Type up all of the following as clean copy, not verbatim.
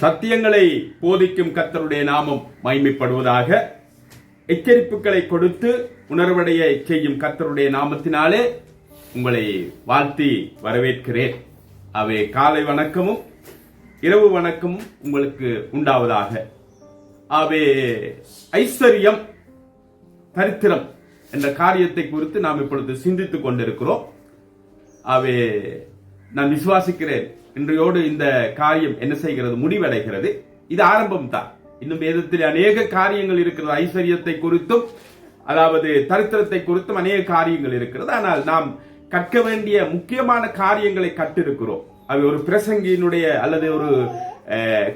சத்தியங்களை போதிக்கும் கர்த்தருடைய நாமம் மகிமைப்படுவதாக. எச்சரிப்புகளை கொடுத்து உணர்வடைய செய்யும் கர்த்தருடைய நாமத்தினாலே உங்களை வாழ்த்தி வரவேற்கிறேன். அவை காலை வணக்கமும் இரவு வணக்கமும் உங்களுக்கு உண்டாவதாக. அவை ஐஸ்வர்யம் தரித்திரம் என்ற காரியத்தை குறித்து நாம் இப்பொழுது சிந்தித்துக் கொண்டிருக்கிறோம். அவை நான் விசுவாசிக்கிறேன் இன்றையோடு இந்த காரியம் என்ன செய்கிறது, முடிவடைகிறது. இது ஆரம்பம் தான். இன்னும் வேதத்தில் அநேக காரியங்கள் இருக்கிறது. ஐஸ்வர்யத்தை குறித்தும் அதாவது தரித்திரத்தை குறித்தும் அநேக காரியங்கள் இருக்கிறது. ஆனால் நாம் கற்க வேண்டிய முக்கியமான காரியங்களை கற்றிருக்கிறோம். அது ஒரு பிரசங்கியினுடைய அல்லது ஒரு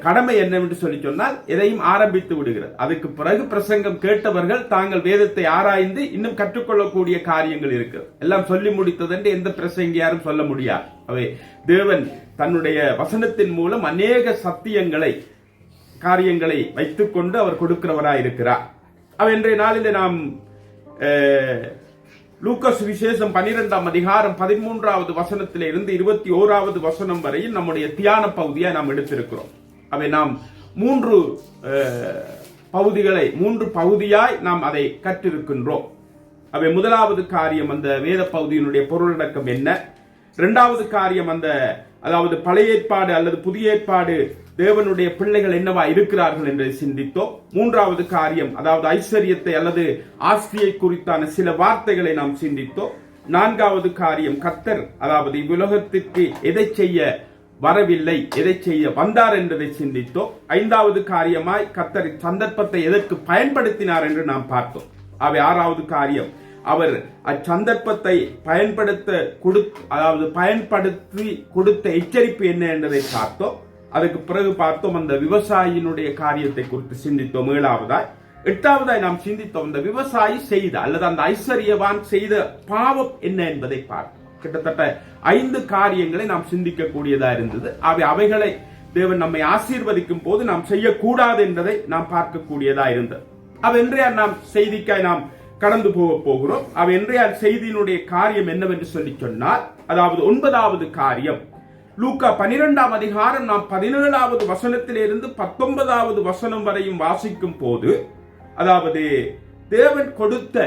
கடமை என்னவென்று சொல்லி சொன்னால் எதையும் ஆரம்பித்து விடுகிறது. அதுக்கு பிறகு பிரசங்கம் கேட்டவர்கள் தாங்கள் வேதத்தை ஆராய்ந்து இன்னும் கற்றுக்கொள்ளக்கூடிய காரியங்கள் இருக்கிறது. எல்லாம் சொல்லி முடித்தது என்று எந்த பிரசங்கியாரும் சொல்ல முடியாது. அவை தேவன் தன்னுடைய வசனத்தின் மூலம் அநேக சத்தியங்களை காரியங்களை வைத்துக் கொண்டு அவர் கொடுக்கிறவராய் இருக்கிறார். இன்றைய நாளில் நாம் லூக்காஸ் விசேஷம் 12ஆம் அதிகாரம் 13வது வசனத்திலே இருந்து 21வது வசனம் வரையில் நம்முடைய தியான பகுதியை நாம் எடுத்திருக்கிறோம். அவை நாம் மூன்று பகுதியாய் நாம் அதை கற்றிருக்கின்றோம். அவை முதலாவது காரியம் அந்த வேத பகுதியினுடைய பொருளடக்கம் என்ன, இரண்டாவது காரியம் அதாவது பழைய ஏற்பாடு அல்லது புதிய ஏற்பாடு தேவனுடைய பிள்ளைகள் என்னவா இருக்கிறார்கள் என்று சிந்தித்தோம். மூன்றாவது காரியம் அதாவது ஐஸ்வர்யத்தை அல்லது ஆஸ்தியை குறித்தான சில வார்த்தைகளை நாம் சிந்தித்தோம். நான்காவது காரியம் கர்த்தர் அதாவது இவ்வுலகத்திற்கு எதை செய்ய வரவில்லை, எதை செய்ய வந்தார் என்பதை சிந்தித்தோம். ஐந்தாவது காரியமாய் கர்த்தர் சந்தர்ப்பத்தை எதற்கு பயன்படுத்தினார் என்று நாம் பார்த்தோம். அவை ஆறாவது காரியம் அவர் அச்சந்தர்ப்பத்தை பயன்படுத்தி கொடுத்த எச்சரிப்பு என்ன என்பதை பார்த்தோம். அதுக்கு பிறகு பார்த்தோம் அந்த விவசாயியினுடைய காரியத்தை குறித்து சிந்தித்தோம். எட்டாவதாய் நாம் சிந்தித்தோம் அந்த விவசாயி செய்த அல்லது அந்த ஐஸ்வர்யவான் செய்த பாவம் என்ன என்பதை பார்த்தோம். கிட்டத்தட்ட 5 காரியங்களை நாம் சிந்திக்கக்கூடியதா இருந்தது. அவைகளை தேவன் நம்மை ஆசீர்வதிக்கும் போது நாம் செய்யக்கூடாது என்பதை நாம் பார்க்கக்கூடியதா இருந்தது. இன்றைய நாம் செய்திக்காய் நாம் கடந்து போகிறோம். இன்றைய செய்தியினுடைய காரியம் என்னவென்று சொல்லி சொன்னால் அதாவது 9வது காரியம் லூக்கா 12ஆம் அதிகாரம் நாம் 17வது வசனத்திலிருந்து 19வது வசனம் வரையும் வாசிக்கும் போது அதாவது தேவன் கொடுத்த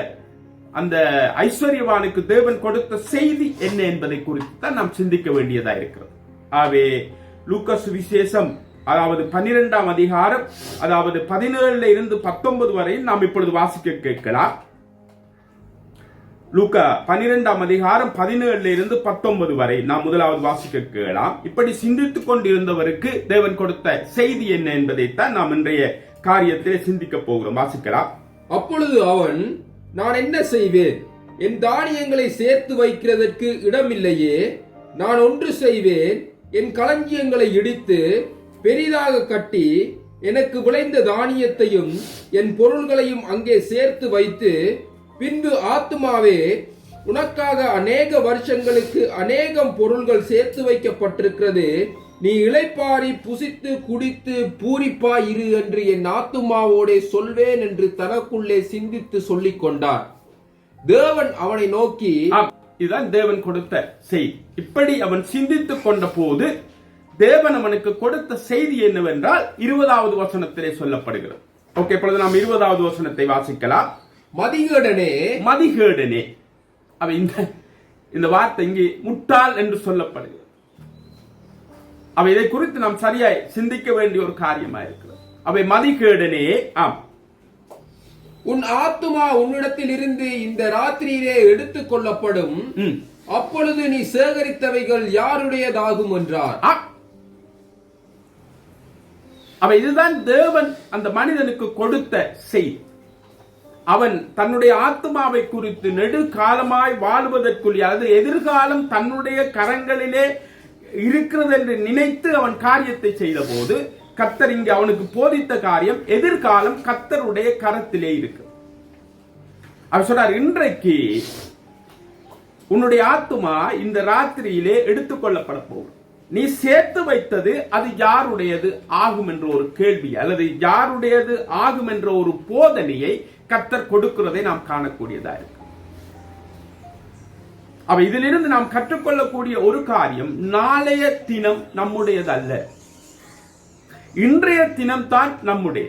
அந்த ஐஸ்வர்யவானுக்கு தேவன் கொடுத்த செய்தி என்ன என்பதை குறித்து தான் நாம் சிந்திக்க வேண்டியதா இருக்கிறது. ஆகவே லூக்காஸ் விசேஷம் அதாவது 12ஆம் அதிகாரம் அதாவது 17 இருந்து 19 வரையில் நாம் இப்பொழுது வாசிக்க கேட்கலாம். லூக்கா 12ஆம் அதிகாரம் 17 இருந்து 19 வரை நாம் முதலாவது வாசிக்க கேட்கலாம். இப்படி சிந்தித்துக் கொண்டிருந்தவருக்கு தேவன் கொடுத்த செய்தி என்ன என்பதைத்தான் நாம் இன்றைய காரியத்தில் சிந்திக்க போகிறோம். வாசிக்கலாம். அப்பொழுது அவன், நான் என்ன செய்வேன், என் தானியங்களை சேர்த்து வைக்கிறதற்கு இடமில்லையே. நான் ஒன்று செய்வேன், என் களஞ்சியங்களை இடித்து பெரிதாக கட்டி எனக்கு விளைந்த தானியத்தையும் என் பொருள்களையும் அங்கே சேர்த்து வைத்து பின்பு ஆத்துமாவே, உனக்காக அநேக வருஷங்களுக்கு அநேகம் பொருள்கள் சேர்த்து வைக்கப்பட்டிருக்கிறது. நீ இளைப்பாரி புசித்து குடித்து பூரிப்பாய் இரு என்று என் ஆத்துமாவோடே சொல்வேன் என்று தனக்குள்ளே சிந்தித்து சொல்லிக் கொண்டார். தேவன் அவனை நோக்கி, இதுதான் தேவன் கொடுத்த செய்தி. இப்படி அவன் சிந்தித்துக் கொண்ட போது தேவன் அவனுக்கு கொடுத்த செய்தி என்னவென்றால் 20வது வசனத்திலே சொல்லப்படுகிறது. ஓகே, இப்பொழுது நாம் 20வது வசனத்தை வாசிக்கலாம். மதிகேடனே. இந்த வார்த்தை இங்கே முட்டாள் என்று சொல்லப்படுகிறது. இதை குறித்து நாம் சரியாய் சிந்திக்க வேண்டிய ஒரு காரியமா இருக்கிறது. மதிகேடனே, ஆம், உன் ஆத்துமா உன்னிடத்தில் இருந்து இந்த ராத்திரியிலே எடுத்துக் கொள்ளப்படும். அப்பொழுது நீ சேகரித்தவைகள் யாருடையதாகும் என்றார். இதுதான் தேவன் அந்த மனிதனுக்கு கொடுத்த செய்தி. அவன் தன்னுடைய ஆத்மாவை குறித்து நெடுகாலமாய் வாழ்வதற்குரிய அது எதிர்காலம் தன்னுடைய கரங்களிலே இருக்கிறது என்று நினைத்து அவன் காரியத்தை செய்த போது கர்த்தர் இங்கே அவனுக்கு போதித்த காரியம் எதிர்காலம் கர்த்தருடைய கரத்திலே இருக்கு. அவர் சொல்றார், இன்றைக்கு உன்னுடைய ஆத்மா இந்த ராத்திரியிலே எடுத்துக்கொள்ளப்பட போகும். நீ சேர்த்து வைத்தது அது யாருடையது ஆகும் என்ற ஒரு கேள்வி அல்லது யாருடையது ஆகும் என்ற ஒரு போதனையை கர்த்தர் கொடுக்கிறதை நாம் காணக்கூடியதா இருக்கு. இதிலிருந்து நாம் கற்றுக்கொள்ளக்கூடிய ஒரு காரியம், நாளைய தினம் நம்முடையது அல்ல. இன்றைய தினம்தான் நம்முடைய.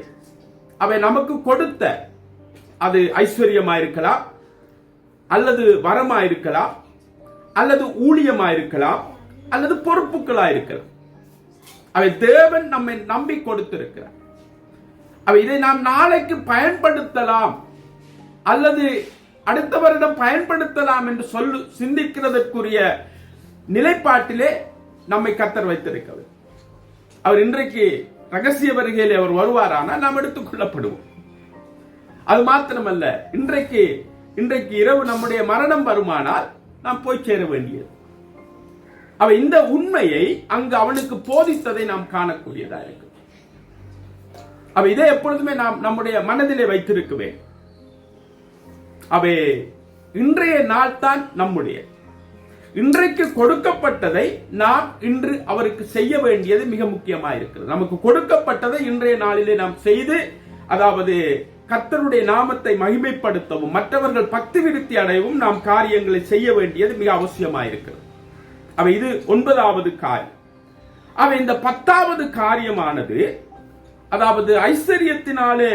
அவை நமக்கு கொடுத்த, அது ஐஸ்வர்யமாயிருக்கலாம், அல்லது வரமாயிருக்கலாம், அல்லது ஊழியமாயிருக்கலாம், அல்லது பொறுப்புகளாயிருக்கலாம். அவை தேவன் நம்மை நம்பி கொடுத்திருக்கிறார். அவை இதை நாம் நாளைக்கு பயன்படுத்தலாம் அல்லது அடுத்த வருடம் பயன்படுத்தலாம் என்று சிந்திக்கிறதற்குரிய நிலைப்பாட்டிலே நம்மை கர்த்தர் வைத்திருக்கிறார். அவர் இன்றைக்கு ரகசிய வருகையில் அவர் வருவாரானால் நாம் எடுத்துக் கொள்ளப்படுவோம். அது மாத்திரமல்ல, இன்றைக்கு இரவு நம்முடைய மரணம் வருமானால் நாம் போய் சேர வேண்டியது. அவ இந்த உண்மையை அங்கு அவனுக்கு போதித்ததை நாம் காணக்கூடியதா இருக்கு. அவ இதை எப்பொழுதுமே நாம் நம்முடைய மனதிலே வைத்திருக்க வேண்டும். அவை இன்றைய நாள் தான் நம்முடைய. இன்றைக்கு கொடுக்கப்பட்டதை நாம் இன்று அவருக்கு செய்ய வேண்டியது மிக முக்கியமாக இருக்கிறது. நமக்கு கொடுக்கப்பட்டதை இன்றைய நாளிலே நாம் செய்து, அதாவது கர்த்தருடைய நாமத்தை மகிமைப்படுத்தவும் மற்றவர்கள் பக்தி விருத்தி அடையவும் நாம் காரியங்களை செய்ய வேண்டியது மிக அவசியமாயிருக்கிறது. அவை இது 9வது காரியம். அவை இந்த 10வது காரியமானது, அதாவது ஐஸ்வர்யத்தினாலே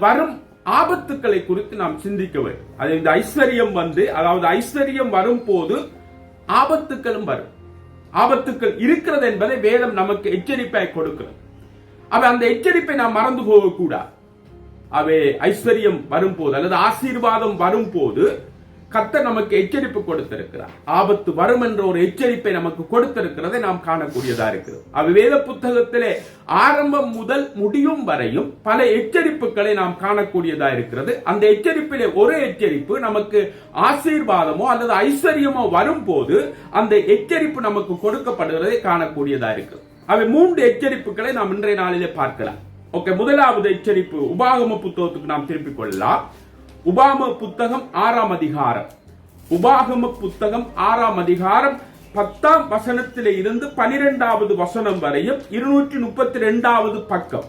வரும் ஆபத்துக்களை குறித்து நாம் சிந்திக்க வேண்டும். அது இந்த ஐஸ்வர்யம் அதாவது ஐஸ்வர்யம் வரும் போது ஆபத்துக்களும் வரும். ஆபத்துக்கள் இருக்கிறது என்பதை வேதம் நமக்கு எச்சரிப்பாய் கொடுக்கிறது. அவை அந்த எச்சரிப்பை நாம் மறந்து போகக்கூடாது. அவை ஐஸ்வர்யம் வரும்போது அல்லது ஆசீர்வாதம் வரும் போது கர்த்தர் நமக்கு எச்சரிப்பு கொடுத்திருக்கிறார். ஆபத்து வரும் என்ற ஒரு எச்சரிப்பை நமக்கு கொடுத்திருக்கிறதை நாம் காணக்கூடியதா இருக்கிறது. அது வேத புத்தகத்திலே ஆரம்பம் முதல் முடியும் வரையும் பல எச்சரிப்புகளை நாம் காணக்கூடியதா இருக்கிறது. அந்த எச்சரிப்பிலே ஒரு எச்சரிப்பு நமக்கு ஆசீர்வாதமோ அல்லது ஐஸ்வர்யமோ வரும் போது அந்த எச்சரிப்பு நமக்கு கொடுக்கப்படுவதை காணக்கூடியதா இருக்கிறது. அவை 3 எச்சரிப்புகளை நாம் இன்றைய நாளிலே பார்க்கலாம். ஓகே, முதலாவது எச்சரிப்பு உபாகம புத்தகத்துக்கு நாம் திருப்பிக் கொள்ளலாம். உபாகம புத்தகம் 6ஆம் அதிகாரம். உபாகம புத்தகம் 6ஆம் அதிகாரம் 10ஆம் வசனத்திலே இருந்து 12வது வசனம் வரையும் 232வது பக்கம்.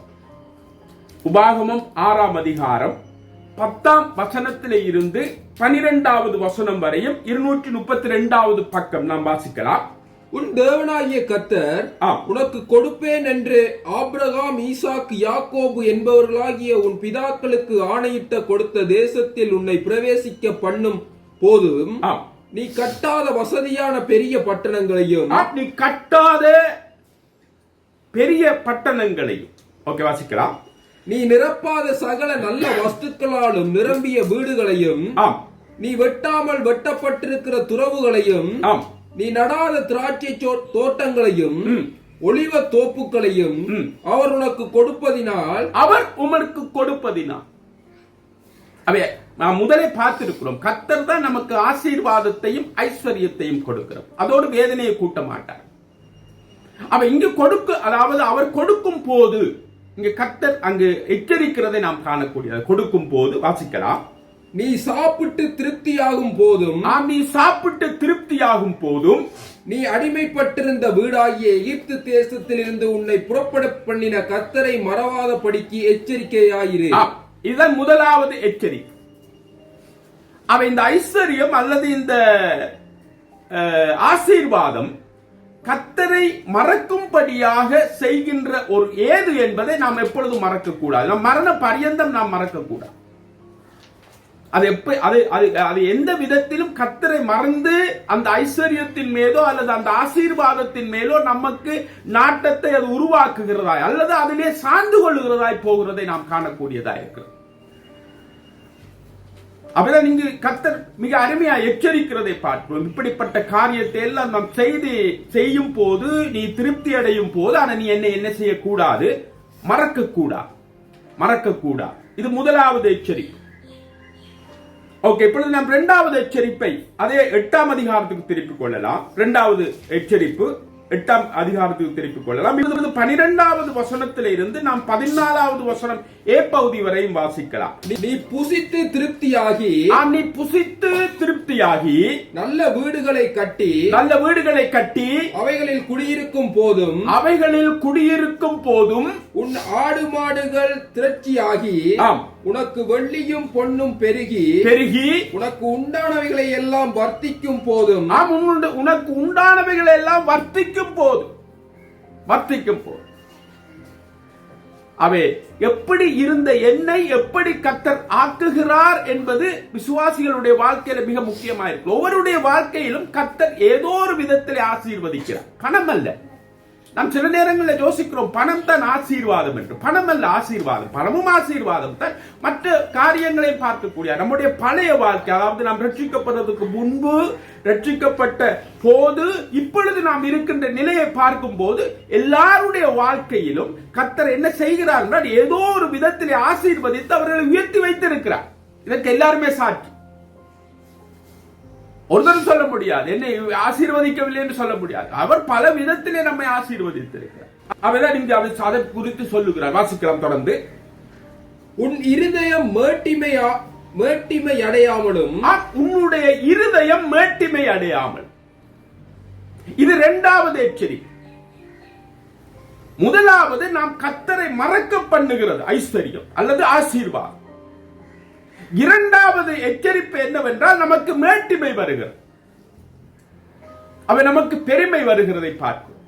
உபாகமம் 6ஆம் அதிகாரம் 10ஆம் வசனத்திலே இருந்து 12வது வசனம் வரையும் 232வது பக்கம் நாம் வாசிக்கலாம். உன் தேவனாகிய கர்த்தர் உனக்கு கொடுப்பேன் என்று ஆபிரகாம், ஈசாக்கு, யாக்கோபு என்பவர்களாகிய உன் பிதாக்களுக்கு ஆணையிட்ட கொடுத்த தேசத்தில் உன்னை பிரவேசிக்க பண்ணும் போதும் நீ கட்டாத வசதியான பெரிய பட்டணங்களையும் ஓகே, வாசிக்கலாம். நீ நிரப்பாத சகல நல்ல வஸ்துக்களாலும் நிரம்பிய வீடுகளையும், நீ வெட்டாமல் வெட்டப்பட்டிருக்கிற துறவுகளையும், நீ நடாத திராட்சை தோட்டங்களையும் ஒலிவ தோப்புகளையும் அவர் உனக்கு கொடுப்பதினால் நாம் முதலே பார்த்திருக்கிறோம். கர்த்தர் தான் நமக்கு ஆசீர்வாதத்தையும் ஐஸ்வர்யத்தையும் கொடுக்கிறார். அதோடு வேதனையை கூட்ட மாட்டார். அவ இங்கு அதாவது அவர் கொடுக்கும் போது இங்கு கர்த்தர் அங்கு எச்சரிக்கிறதை நாம் காணக்கூடியது. கொடுக்கும் போது வாசிக்கலாம். நீ சாப்பிட்டு திருப்தியாகும் போதும் நீ அடிமைப்பட்டிருந்த வீடாகிய எகிப்து தேசத்தில் இருந்து உன்னை புறப்பட பண்ணின கர்த்தரை மறவாத படிக்கு எச்சரிக்கையாயிரு. இதன் முதலாவது எச்சரிக்கை. அவ இந்த ஐஸ்வர்யம் அல்லது இந்த ஆசீர்வாதம் கர்த்தரை மறக்கும்படியாக செய்கின்ற ஒரு ஏது என்பதை நாம் எப்பொழுதும் மறக்க கூடாது. நம் மரண பரியந்தம் நாம் மறக்க கூடாது. அது எந்த விதத்திலும் கர்த்தரை மறந்து அந்த ஐஸ்வர்யத்தின் மேலோ அல்லது அந்த ஆசீர்வாதத்தின் மேலோ நமக்கு நாட்டத்தை அது உருவாக்குகிறதாய் அல்லது அதிலே சார்ந்து கொள்ளுகிறதாய் போகிறதை நாம் காணக்கூடியதா இருக்கிறது. அப்படிதான் இங்கு கர்த்தர் மிக அருமையா எச்சரிக்கிறதை பார்க்கிறோம். இப்படிப்பட்ட காரியத்தை எல்லாம் நாம் செய்யும் போது நீ திருப்தி அடையும் போது ஆனா நீ என்ன செய்யக்கூடாது, மறக்க கூடாது. இது முதலாவது எச்சரிக்கை. ஓகே, இப்பொழுது நாம் 2வது எச்சரிப்பை அதே 8ஆம் அதிகாரத்துக்கு திருப்பிக் கொள்ளலாம். 2வது எச்சரிப்பு 8ஆம் அதிகாரத்துக்கு திருப்பிக் கொள்ளலாம். 12வது வசனத்தில இருந்து நாம் 14வது வசனம் ஏ பகுதி வரையும் வாசிக்கலாம். நீ புசித்து திருப்தியாகி நல்ல வீடுகளை கட்டி அவைகளில் குடியிருக்கும் போதும் உன் ஆடு மாடுகள் திரட்சியாகி உனக்கு வெள்ளியும் பொன்னும் பெருகி உனக்கு உண்டானவைகளை எல்லாம் வர்த்திக்கும் போதும் அவை எப்படி இருந்த என்னை எப்படி கர்த்தர் ஆக்குகிறார் என்பது விசுவாசிகளுடைய வாழ்க்கையில மிக முக்கியமா இருக்கு. ஒவ்வொருடைய வாழ்க்கையிலும் கர்த்தர் ஏதோ ஒரு விதத்தில் ஆசீர்வதிக்கிறார். பணம் அல்ல. நாம் சில நேரங்களில் யோசிக்கிறோம் பணம் தான் ஆசீர்வாதம் என்று. பணம் அல்ல ஆசீர்வாதம். பணமும் ஆசீர்வாதம் தான். மற்ற காரியங்களை பார்க்கக்கூடிய நம்முடைய பழைய வாழ்க்கை, அதாவது நாம் ரட்சிக்கப்படுவதற்கு முன்பு, ரட்சிக்கப்பட்ட போது, இப்பொழுது நாம் இருக்கின்ற நிலையை பார்க்கும் போது எல்லாருடைய வாழ்க்கையிலும் கர்த்தர் என்ன செய்கிறார் என்றால் ஏதோ ஒரு விதத்தில் ஆசீர்வதித்து அவர்களை உயர்த்தி வைத்திருக்கிறார். இதற்கு எல்லாருமே சாட்சி. ஒருத்தரும் சொல்ல முடியாது என்னை ஆசீர்வதிக்கவில்லை என்று சொல்ல முடியாது. அவர் பல விதத்திலே நம்மை ஆசீர்வதித்திருக்கிறார். அவர்தான் இங்கே அதை குறித்து சொல்லுகிறார். வாசிக்கலாம் தொடர்ந்து. உன் இருதயம் மேட்டிமை அடையாமலும். உன்னுடைய இருதயம் மேட்டிமை அடையாமல். இது இரண்டாவது எச்சரிக்கை. முதலாவது நாம் கர்த்தரை மறக்க பண்ணுகிறது ஐஸ்வர்யம் அல்லது ஆசீர்வாதம். இரண்டாவது எச்சரிப்பு என்னவென்றால் நமக்கு மேட்டிமை வருகிறது, அவை நமக்கு பெருமை வருகிறதை பார்க்கிறோம்.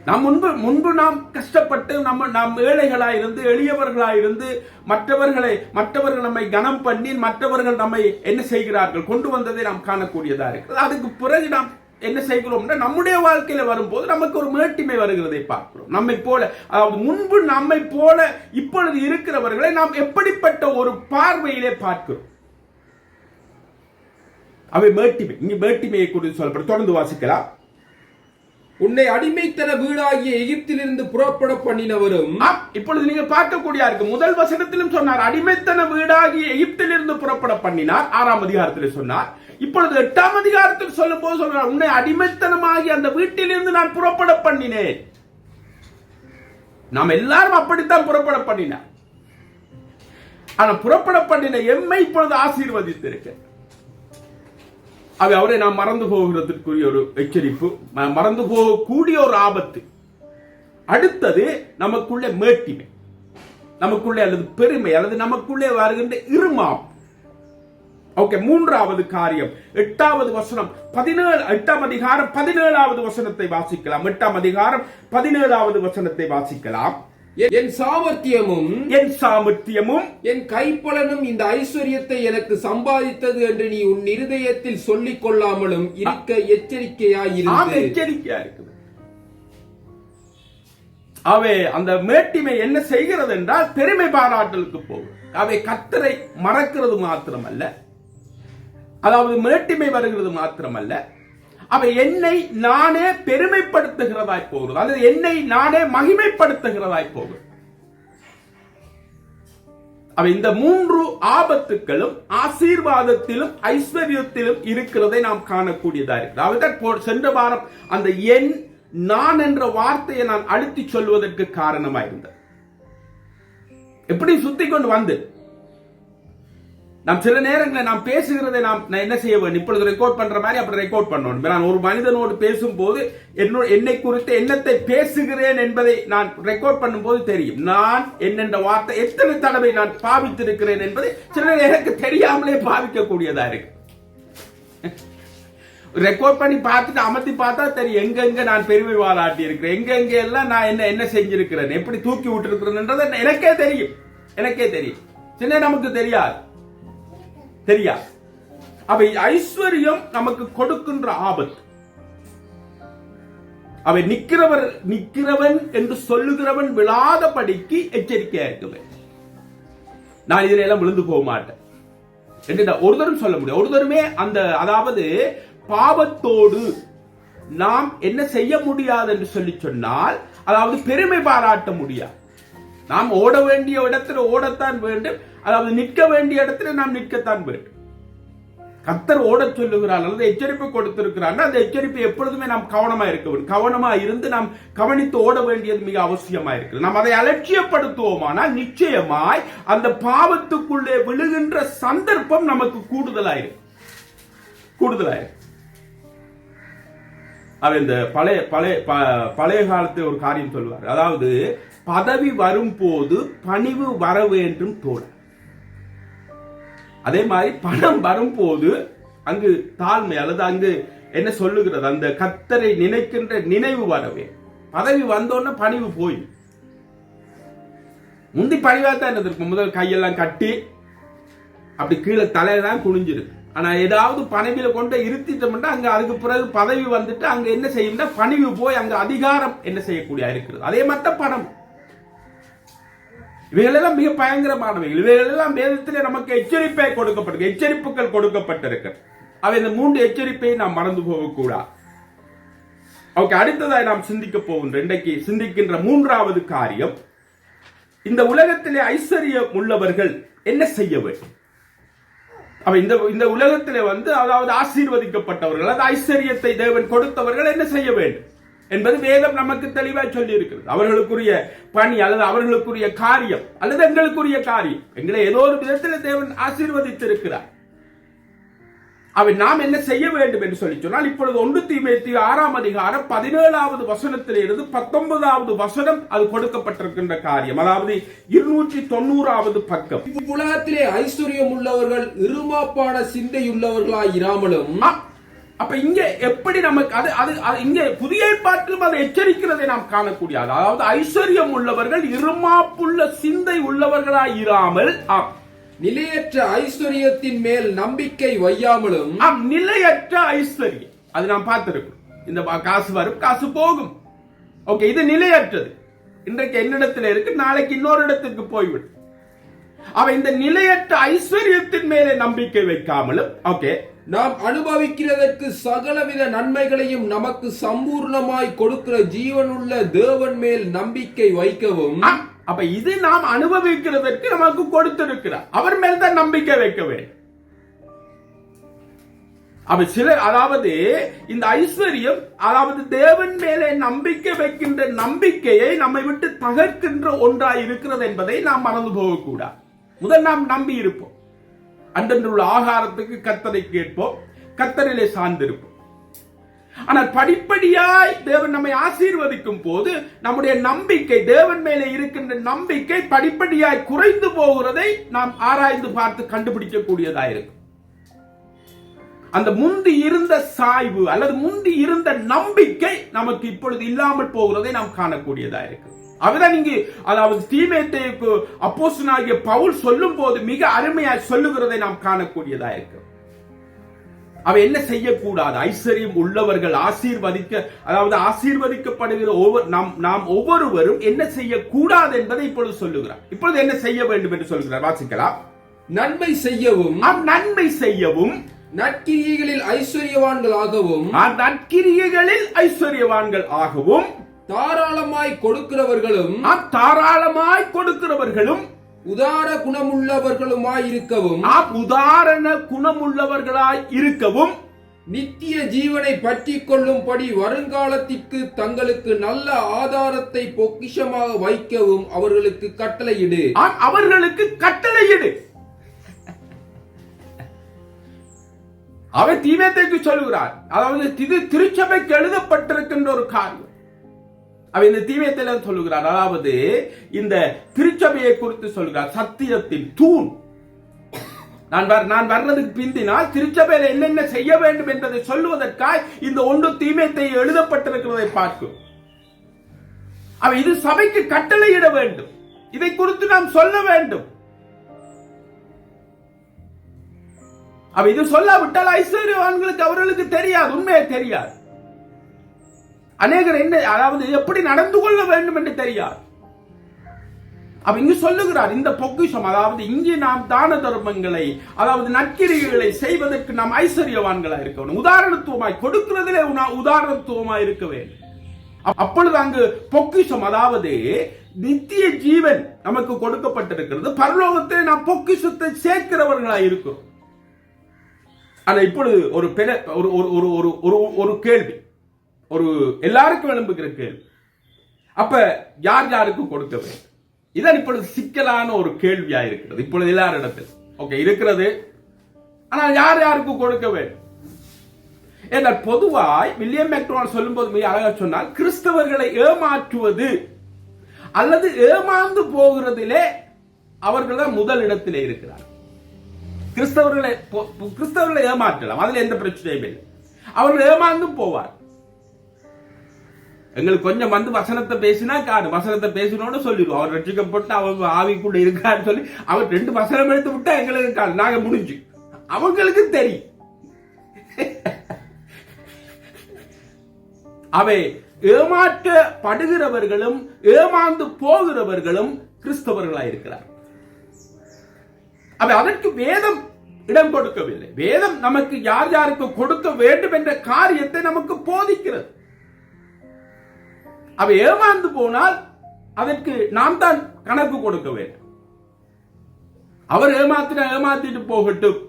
நாம் முன்பு நாம் கஷ்டப்பட்டு நாம் ஏழைகளாயிருந்து எளியவர்களாயிருந்து மற்றவர்கள் நம்மை கனம் பண்ணி மற்றவர்கள் நம்மை என்ன செய்கிறார்கள் கொண்டு வந்ததை நாம் காணக்கூடியதா இருக்கிறது. அதுக்கு பிறகு நாம் என்ன செய்கிறோம், நம்முடைய வாழ்க்கையில வரும்போது நமக்கு ஒரு மேட்டிமை வருகிறதை பார்க்கிறோம். நம்மை போல, அதாவது முன்பு நம்மை போல இப்பொழுது இருக்கிறவர்களை நாம் எப்படிப்பட்ட ஒரு பார்வையிலே பார்க்கிறோம். அவை மேட்டிமை. இங்கு மேட்டிமையை குறித்து சொல்லப்படும். தொடர்ந்து வாசிக்கலாம். உன்னை அடிமைத்தன வீடாகிய எகிப்திலிருந்து புறப்பட பண்ணினவரும். இப்பொழுது நீங்க பார்க்கக்கூடிய இருக்கு. முதல் வசனத்திலும் சொன்னார் அடிமைத்தன வீடாகிய எகிப்திலிருந்து புறப்பட பண்ணினார். 6ஆம் அதிகாரத்தில் சொன்னார். இப்பொழுது 8ஆம் அதிகாரத்தில் சொல்லும் போது சொல்றார் உன்னை அடிமைத்தனமாகி அந்த வீட்டிலிருந்து நான் புறப்பட பண்ணினேன். நாம் எல்லாரும் அப்படித்தான் புறப்பட பண்ணினார். ஆனா புறப்பட பண்ணின எம்மை இப்பொழுது ஆசீர்வதித்திருக்க. அவரை நாம் மறந்து போகிறதுக்குரிய ஒரு எச்சரிப்பு, மறந்து போகக்கூடிய ஒரு ஆபத்து. அடுத்தது நமக்குள்ளே மேட்டிமை, நமக்குள்ளே அல்லது பெருமை அல்லது நமக்குள்ளே வருகின்ற இருமாம். ஓகே, மூன்றாவது காரியம் 8வது வசனம் 8ஆம் அதிகாரம் 17வது வசனத்தை வாசிக்கலாம். 8ஆம் அதிகாரம் 17வது வசனத்தை வாசிக்கலாம். என் சாமர்த்தியமும் என் கைப்பலனும் இந்த ஐஸ்வர்யத்தை எனக்கு சம்பாதித்தது என்று நீ உன் இருதயத்தில் சொல்லிக் கொள்ளாமலும் இருக்க எச்சரிக்கையா இருக்குது. அவை அந்த மேட்டிமை என்ன செய்கிறது என்றால் பெருமை பாராட்டலுக்கு போகும். அவை கர்த்தரை மறக்கிறது மாத்திரமல்ல, அதாவது மேட்டிமை வருகிறது மாத்திரமல்ல, அவை என்னை நானே பெருமைப்படுத்துகிறதாய் போகிறது, அல்லது என்னை நானே மகிமைப்படுத்துகிறதாய் போகிறது. அவை இந்த மூன்று ஆபத்துக்களும் ஆசீர்வாதத்திலும் ஐஸ்வர்யத்திலும் இருக்கிறதை நாம் காணக்கூடியதா இருக்கு. அவைதான் சென்ற வாரம் அந்த என் நான் என்ற வார்த்தையை நான் அழுத்தி சொல்வதற்கு காரணமாயிருந்தது. எப்படி சுத்தி கொண்டு வந்து நாம் சில நேரங்களில் நாம் பேசுகிறதை நாம் என்ன செய்ய வேண்டும், இப்பொழுது ரெக்கார்ட் பண்ற மாதிரி அப்படி ரெக்கார்ட் பண்ணணும். நான் ஒரு மனிதனோடு பேசும்போது என்னை குறித்து என்னத்தை பேசுகிறேன் என்பதை நான் ரெக்கார்ட் பண்ணும்போது தெரியும். நான் என்னென்ற வார்த்தை எத்தனை தடவை நான் பாவித்திருக்கிறேன் என்பதை சில எனக்கு தெரியாமலே பாவிக்கக்கூடியதா இருக்கு. ரெக்கார்ட் பண்ணி பார்த்துட்டு அமர்த்தி பார்த்தா தெரியும் எங்கெங்க நான் பெருமை பாராட்டி இருக்கிறேன், எங்கெங்க எல்லாம் நான் என்ன செஞ்சிருக்கிறேன், எப்படி தூக்கி விட்டு இருக்கிறேன் எனக்கே தெரியும். சின்ன நமக்கு தெரியாது. அவை ஐஸ்வர்யம் நமக்கு கொடுக்கின்ற ஆபத்து. அவை நிக்கிறவன் என்று சொல்லுகிறவன் விழாதபடிக்கு எச்சரிக்கையா இருக்குவேன். நான் இதுல எல்லாம் விழுந்து போக மாட்டேன் என்று ஒருத்தரும் சொல்ல முடியும். ஒருத்தருமே அந்த, அதாவது பாவத்தோடு நாம் என்ன செய்ய முடியாது என்று சொல்லி சொன்னால், அதாவது பெருமை பாராட்ட முடியாது. நாம் ஓட வேண்டிய இடத்துல ஓடத்தான் வேண்டும், அதாவது நிற்க வேண்டிய இடத்துல நாம் நிற்கத்தான் வேண்டும். கர்த்தர் ஓட சொல்லுகிறார் அல்லது எச்சரிப்பு கொடுத்திருக்கிறார். அந்த எச்சரிப்பை எப்பொழுதுமே நாம் கவனமா இருக்க வேண்டும். கவனமா இருந்து நாம் கவனித்து ஓட வேண்டியது மிக அவசியமா இருக்கு. நாம் அதை அலட்சியப்படுத்துவோமானால் நிச்சயமாய் அந்த பாவத்துக்குள்ளே விழுகின்ற சந்தர்ப்பம் நமக்கு கூடுதலாயிருக்கு. அவர் இந்த பழைய காலத்தில் ஒரு காரியம் சொல்வார், அதாவது பதவி வரும் போது பணிவு வர வேண்டும் தோழ. அதே மாதிரி பணம் வரும்போது அங்கு தாழ்மை அல்லது அங்கு என்ன சொல்லுகிறது, அந்த கர்த்தரை நினைக்கின்ற நினைவு வரவே. பதவி வந்தோன்னு பணிவு போய் முந்தி பணிவா தான் இருந்திருக்கும். முதல் கையெல்லாம் கட்டி அப்படி கீழே தலையெல்லாம் குனிஞ்சிருக்கு. ஆனா ஏதாவது பணிவில கொண்டு இருத்திட்டோம்னா அங்க அதுக்கு பிறகு பதவி வந்துட்டு அங்க என்ன செய்யும்னா பணிவு போய் அங்க அதிகாரம் என்ன செய்யக்கூடிய இருக்கிறது. அதே மாதிரி பணம். இவைகளெல்லாம் மிக பயங்கரமானவைகள். இவைகளெல்லாம் வேதத்திலே நமக்கு எச்சரிப்பை கொடுக்கப்பட்டிருக்கு, எச்சரிப்புகள் கொடுக்கப்பட்டிருக்கு. அவை இந்த 3 எச்சரிப்பை நாம் மறந்து போகக்கூடாது. ஓகே, அடுத்ததாய் நாம் சிந்திக்க போகின்ற இன்றைக்கு சிந்திக்கின்ற 3வது காரியம், இந்த உலகத்திலே ஐஸ்வர்யம் உள்ளவர்கள் என்ன செய்ய வேண்டும்? இந்த உலகத்திலே அதாவது ஆசீர்வதிக்கப்பட்டவர்கள், அதாவது ஐஸ்வர்யத்தை தேவன் கொடுத்தவர்கள் என்ன செய்ய வேண்டும் என்பது வேதம் நமக்கு தெளிவாக சொல்லி இருக்கிறது. அவர்களுக்குரிய பணி அல்லது அவர்களுக்குரிய காரியம் அல்லது எங்களுக்குரிய காரியம், எங்களை ஏதோ ஒரு விதத்தில் தேவன் ஆசீர்வதித்திருக்கிறார். அவை நாம் என்ன செய்ய வேண்டும் என்று சொல்லி சொன்னால், இப்பொழுது 1 தீமோத்தேயு 6ஆம் அதிகாரம் 17வது வசனத்திலிருந்து 19வது வசனம் அது கொடுக்கப்பட்டிருக்கின்ற காரியம். அதாவது 290வது பக்கம். உலகத்திலே ஐஸ்வர்யம் உள்ளவர்கள் இருமாப்பான சிந்தையுள்ளவர்களாய் இராமலும். அப்ப இங்க எப்படி நமக்கு அது இங்க புதிய ஏற்பாட்டிலும் அதை எச்சரிக்கிறதை நாம் காணக்கூடிய, அதாவது ஐஸ்வர்யம் உள்ளவர்கள் இருமாப்புள்ள சிந்தை உள்ளவர்களாய் இராமல் நிலையற்ற ஐஸ்வர்யத்தின் மேல் நம்பிக்கை வையாமலும். நிலையற்ற ஐஸ்வர்யம் அது நாம் பார்த்திருக்கிறோம். இந்த காசு வரும் காசு போகும். ஓகே, இது நிலையற்றது. இன்றைக்கு என்னிடத்தில் இருக்கு, நாளைக்கு இன்னொரு இடத்துக்கு போய்விடும். அவ இந்த நிலையற்ற ஐஸ்வர்யத்தின் மேலே நம்பிக்கை வைக்காமலும், ஓகே, நாம் அனுபவிக்கிறதற்கு சகலவித நன்மைகளையும் நமக்கு சம்பூர்ணமாய் கொடுக்கிற ஜீவனுள்ள தேவன் மேல் நம்பிக்கை வைக்கவும். அப்ப இது நாம் அனுபவிக்கிறதற்கு நமக்கு கொடுத்திருக்கிறார், அவர் மேல் தான் நம்பிக்கை வைக்க வேண்டும். அப்ப சிலர், அதாவது இந்த ஐஸ்வர்யம், அதாவது தேவன் மேலே நம்பிக்கை வைக்கின்ற நம்பிக்கையை நம்மை விட்டு தகர்க்கின்ற ஒன்றாய் இருக்கிறது என்பதை நாம் மறந்து போகக்கூடாது. முதல் நாம் நம்பி இருப்போம், அன்றன்றுள்ள ஆகாரத்துக்கு கர்த்தரை கேட்போம், கர்த்தரிலே சார்ந்திருப்போம். ஆனால் படிப்படியாய் தேவன் நம்மை ஆசீர்வதிக்கும் போது நம்முடைய நம்பிக்கை, தேவன் மேலே இருக்கின்ற நம்பிக்கை படிப்படியாய் குறைந்து போகிறதை நாம் ஆராய்ந்து பார்த்து கண்டுபிடிக்கக்கூடியதாக இருக்கும். அந்த முந்தி இருந்த சாய்வு அல்லது முந்தி இருந்த நம்பிக்கை நமக்கு இப்பொழுது இல்லாமல் போகிறதை நாம் காணக்கூடியதாக இருக்கு. அவதான் இங்கு, அதாவது தீமோத்தேயுக்கு அப்போஸ்தலனாகிய பவுல் சொல்லும் போது மிக அருமையாய் சொல்லுகிறதை நாம் காணக்கூடியதா இருக்கு. அவ என்ன செய்யக்கூடாது? ஐஸ்வர்யம் உள்ளவர்கள் அதாவது ஆசீர்வதிக்கப்படுகிற நாம் ஒவ்வொருவரும் என்ன செய்யக்கூடாது என்பதை இப்பொழுது சொல்லுகிறார். இப்பொழுது என்ன செய்ய வேண்டும் என்று சொல்கிறார், வாசிக்கலாம். நன்மை செய்யவும், நன்மை செய்யவும், நற்கிரியைகளில் ஐஸ்வர்யவான்களாகவும், நற்கிரியைகளில் ஐஸ்வர்யவான்கள் தாராளமாய் கொடுக்கிறவர்களும், உதார குணமுள்ளவர்களுமாய் இருக்கவும், நித்திய ஜீவனை பற்றிக் கொள்ளும்படி வருங்காலத்திற்கு தங்களுக்கு நல்ல ஆதாரத்தை பொக்கிஷமாக வைக்கவும் அவர்களுக்கு கட்டளையிடு. அவர் தீமோத்தேயுக்கு சொல்லுகிறார். அதாவது இது திருச்சபைக்கு எழுதப்பட்டிருக்கின்ற ஒரு காரியம். அவர் இந்த தீமோத்தேயுவிடம் சொல்லுகிறார். அதாவது இந்த திருச்சபையை குறித்து சொல்கிறார், சத்தியத்தின் தூண். நான் வர்றதுக்கு பிந்தினால் திருச்சபையில் என்னென்ன செய்ய வேண்டும் என்பதை சொல்லுவதற்காக இந்த 1 தீமோத்தேயு எழுதப்பட்டிருக்கிறதை பார்க்கும். அவர் இது சபைக்கு கட்டளையிட வேண்டும், இதை குறித்து நாம் சொல்ல வேண்டும். அவ இது சொல்லாவிட்டால் ஐஸ்வர்யவான்களுக்கு அவர்களுக்கு தெரியாது, உண்மையை தெரியாது. அநேகர் என்ன, அதாவது எப்படி நடந்து கொள்ள வேண்டும் என்று தெரியாது. அவ இங்கு சொல்லுகிறார், இந்த பொக்கிஷம், அதாவது இங்கே நாம் தான தர்மங்களை, அதாவது நற்கிரியைகளை செய்வதற்கு நாம் ஐஸ்வர்யவான்களா இருக்க வேண்டும். உதாரணத்துவமாய் கொடுக்கிறதிலே உதாரணத்துவமாய் இருக்க வேண்டும். அப்பொழுது அங்கு பொக்கிஷம், அதாவது நித்திய ஜீவன் நமக்கு கொடுக்கப்பட்டிருக்கிறது. பரலோகத்தை நாம் பொக்கிஷத்தை சேர்க்கிறவர்களாய் இருக்கிறோம். ஆனா இப்பொழுது ஒரு கேள்வி, எல்லாருக்கும் எழும்புகிற கேள்வி, அப்ப யார் யாருக்கு கொடுக்க வேண்டும்? இதான் இப்பொழுது சிக்கலான ஒரு கேள்வியா இருக்கிறது இப்பொழுது எல்லாரிடத்தில். ஓகே, இருக்கிறது. ஆனால் யார் யாருக்கு கொடுக்க வேண்டும்? என்றால் பொதுவாய் வில்லியம் மெக்டோனல் சொல்லும்போது மிக அழகா சொன்னால், கிறிஸ்தவர்களை ஏமாற்றுவது அல்லது ஏமாந்து போகிறதிலே அவர்கள் தான் முதல் இடத்திலே இருக்கிறார். கிறிஸ்தவர்களை ஏமாற்றலாம், அதுல எந்த பிரச்சனையும் இல்லை. அவர்கள் ஏமாந்து போவார். எங்களுக்கு கொஞ்சம் வந்து வசனத்தை பேசினா காடு வசனத்தை பேசினோட சொல்லிடுவோம். அவர் ரட்சிக்கப்பட்டு அவன் ஆவிக்குள்ள இருக்கான்னு சொல்லி அவர் 2 வசனம் எடுத்து விட்டா எங்களுக்கு காடு, நாங்க முடிஞ்சு. அவங்களுக்கு தெரியும். அவை ஏமாற்றப்படுகிறவர்களும் ஏமாந்து போகிறவர்களும் கிறிஸ்தவர்களாயிருக்கிறார். அவை அதற்கு வேதம் இடம் கொடுக்கவில்லை. வேதம் நமக்கு யார் யாருக்கு கொடுக்க வேண்டும் என்ற காரியத்தை நமக்கு போதிக்கிறது. அவை ஏமாந்து போனால் அதற்கு நாம் தான் கணக்கு கொடுக்க வேண்டும். அவர் ஏமாத்திட்டு போகட்டும்,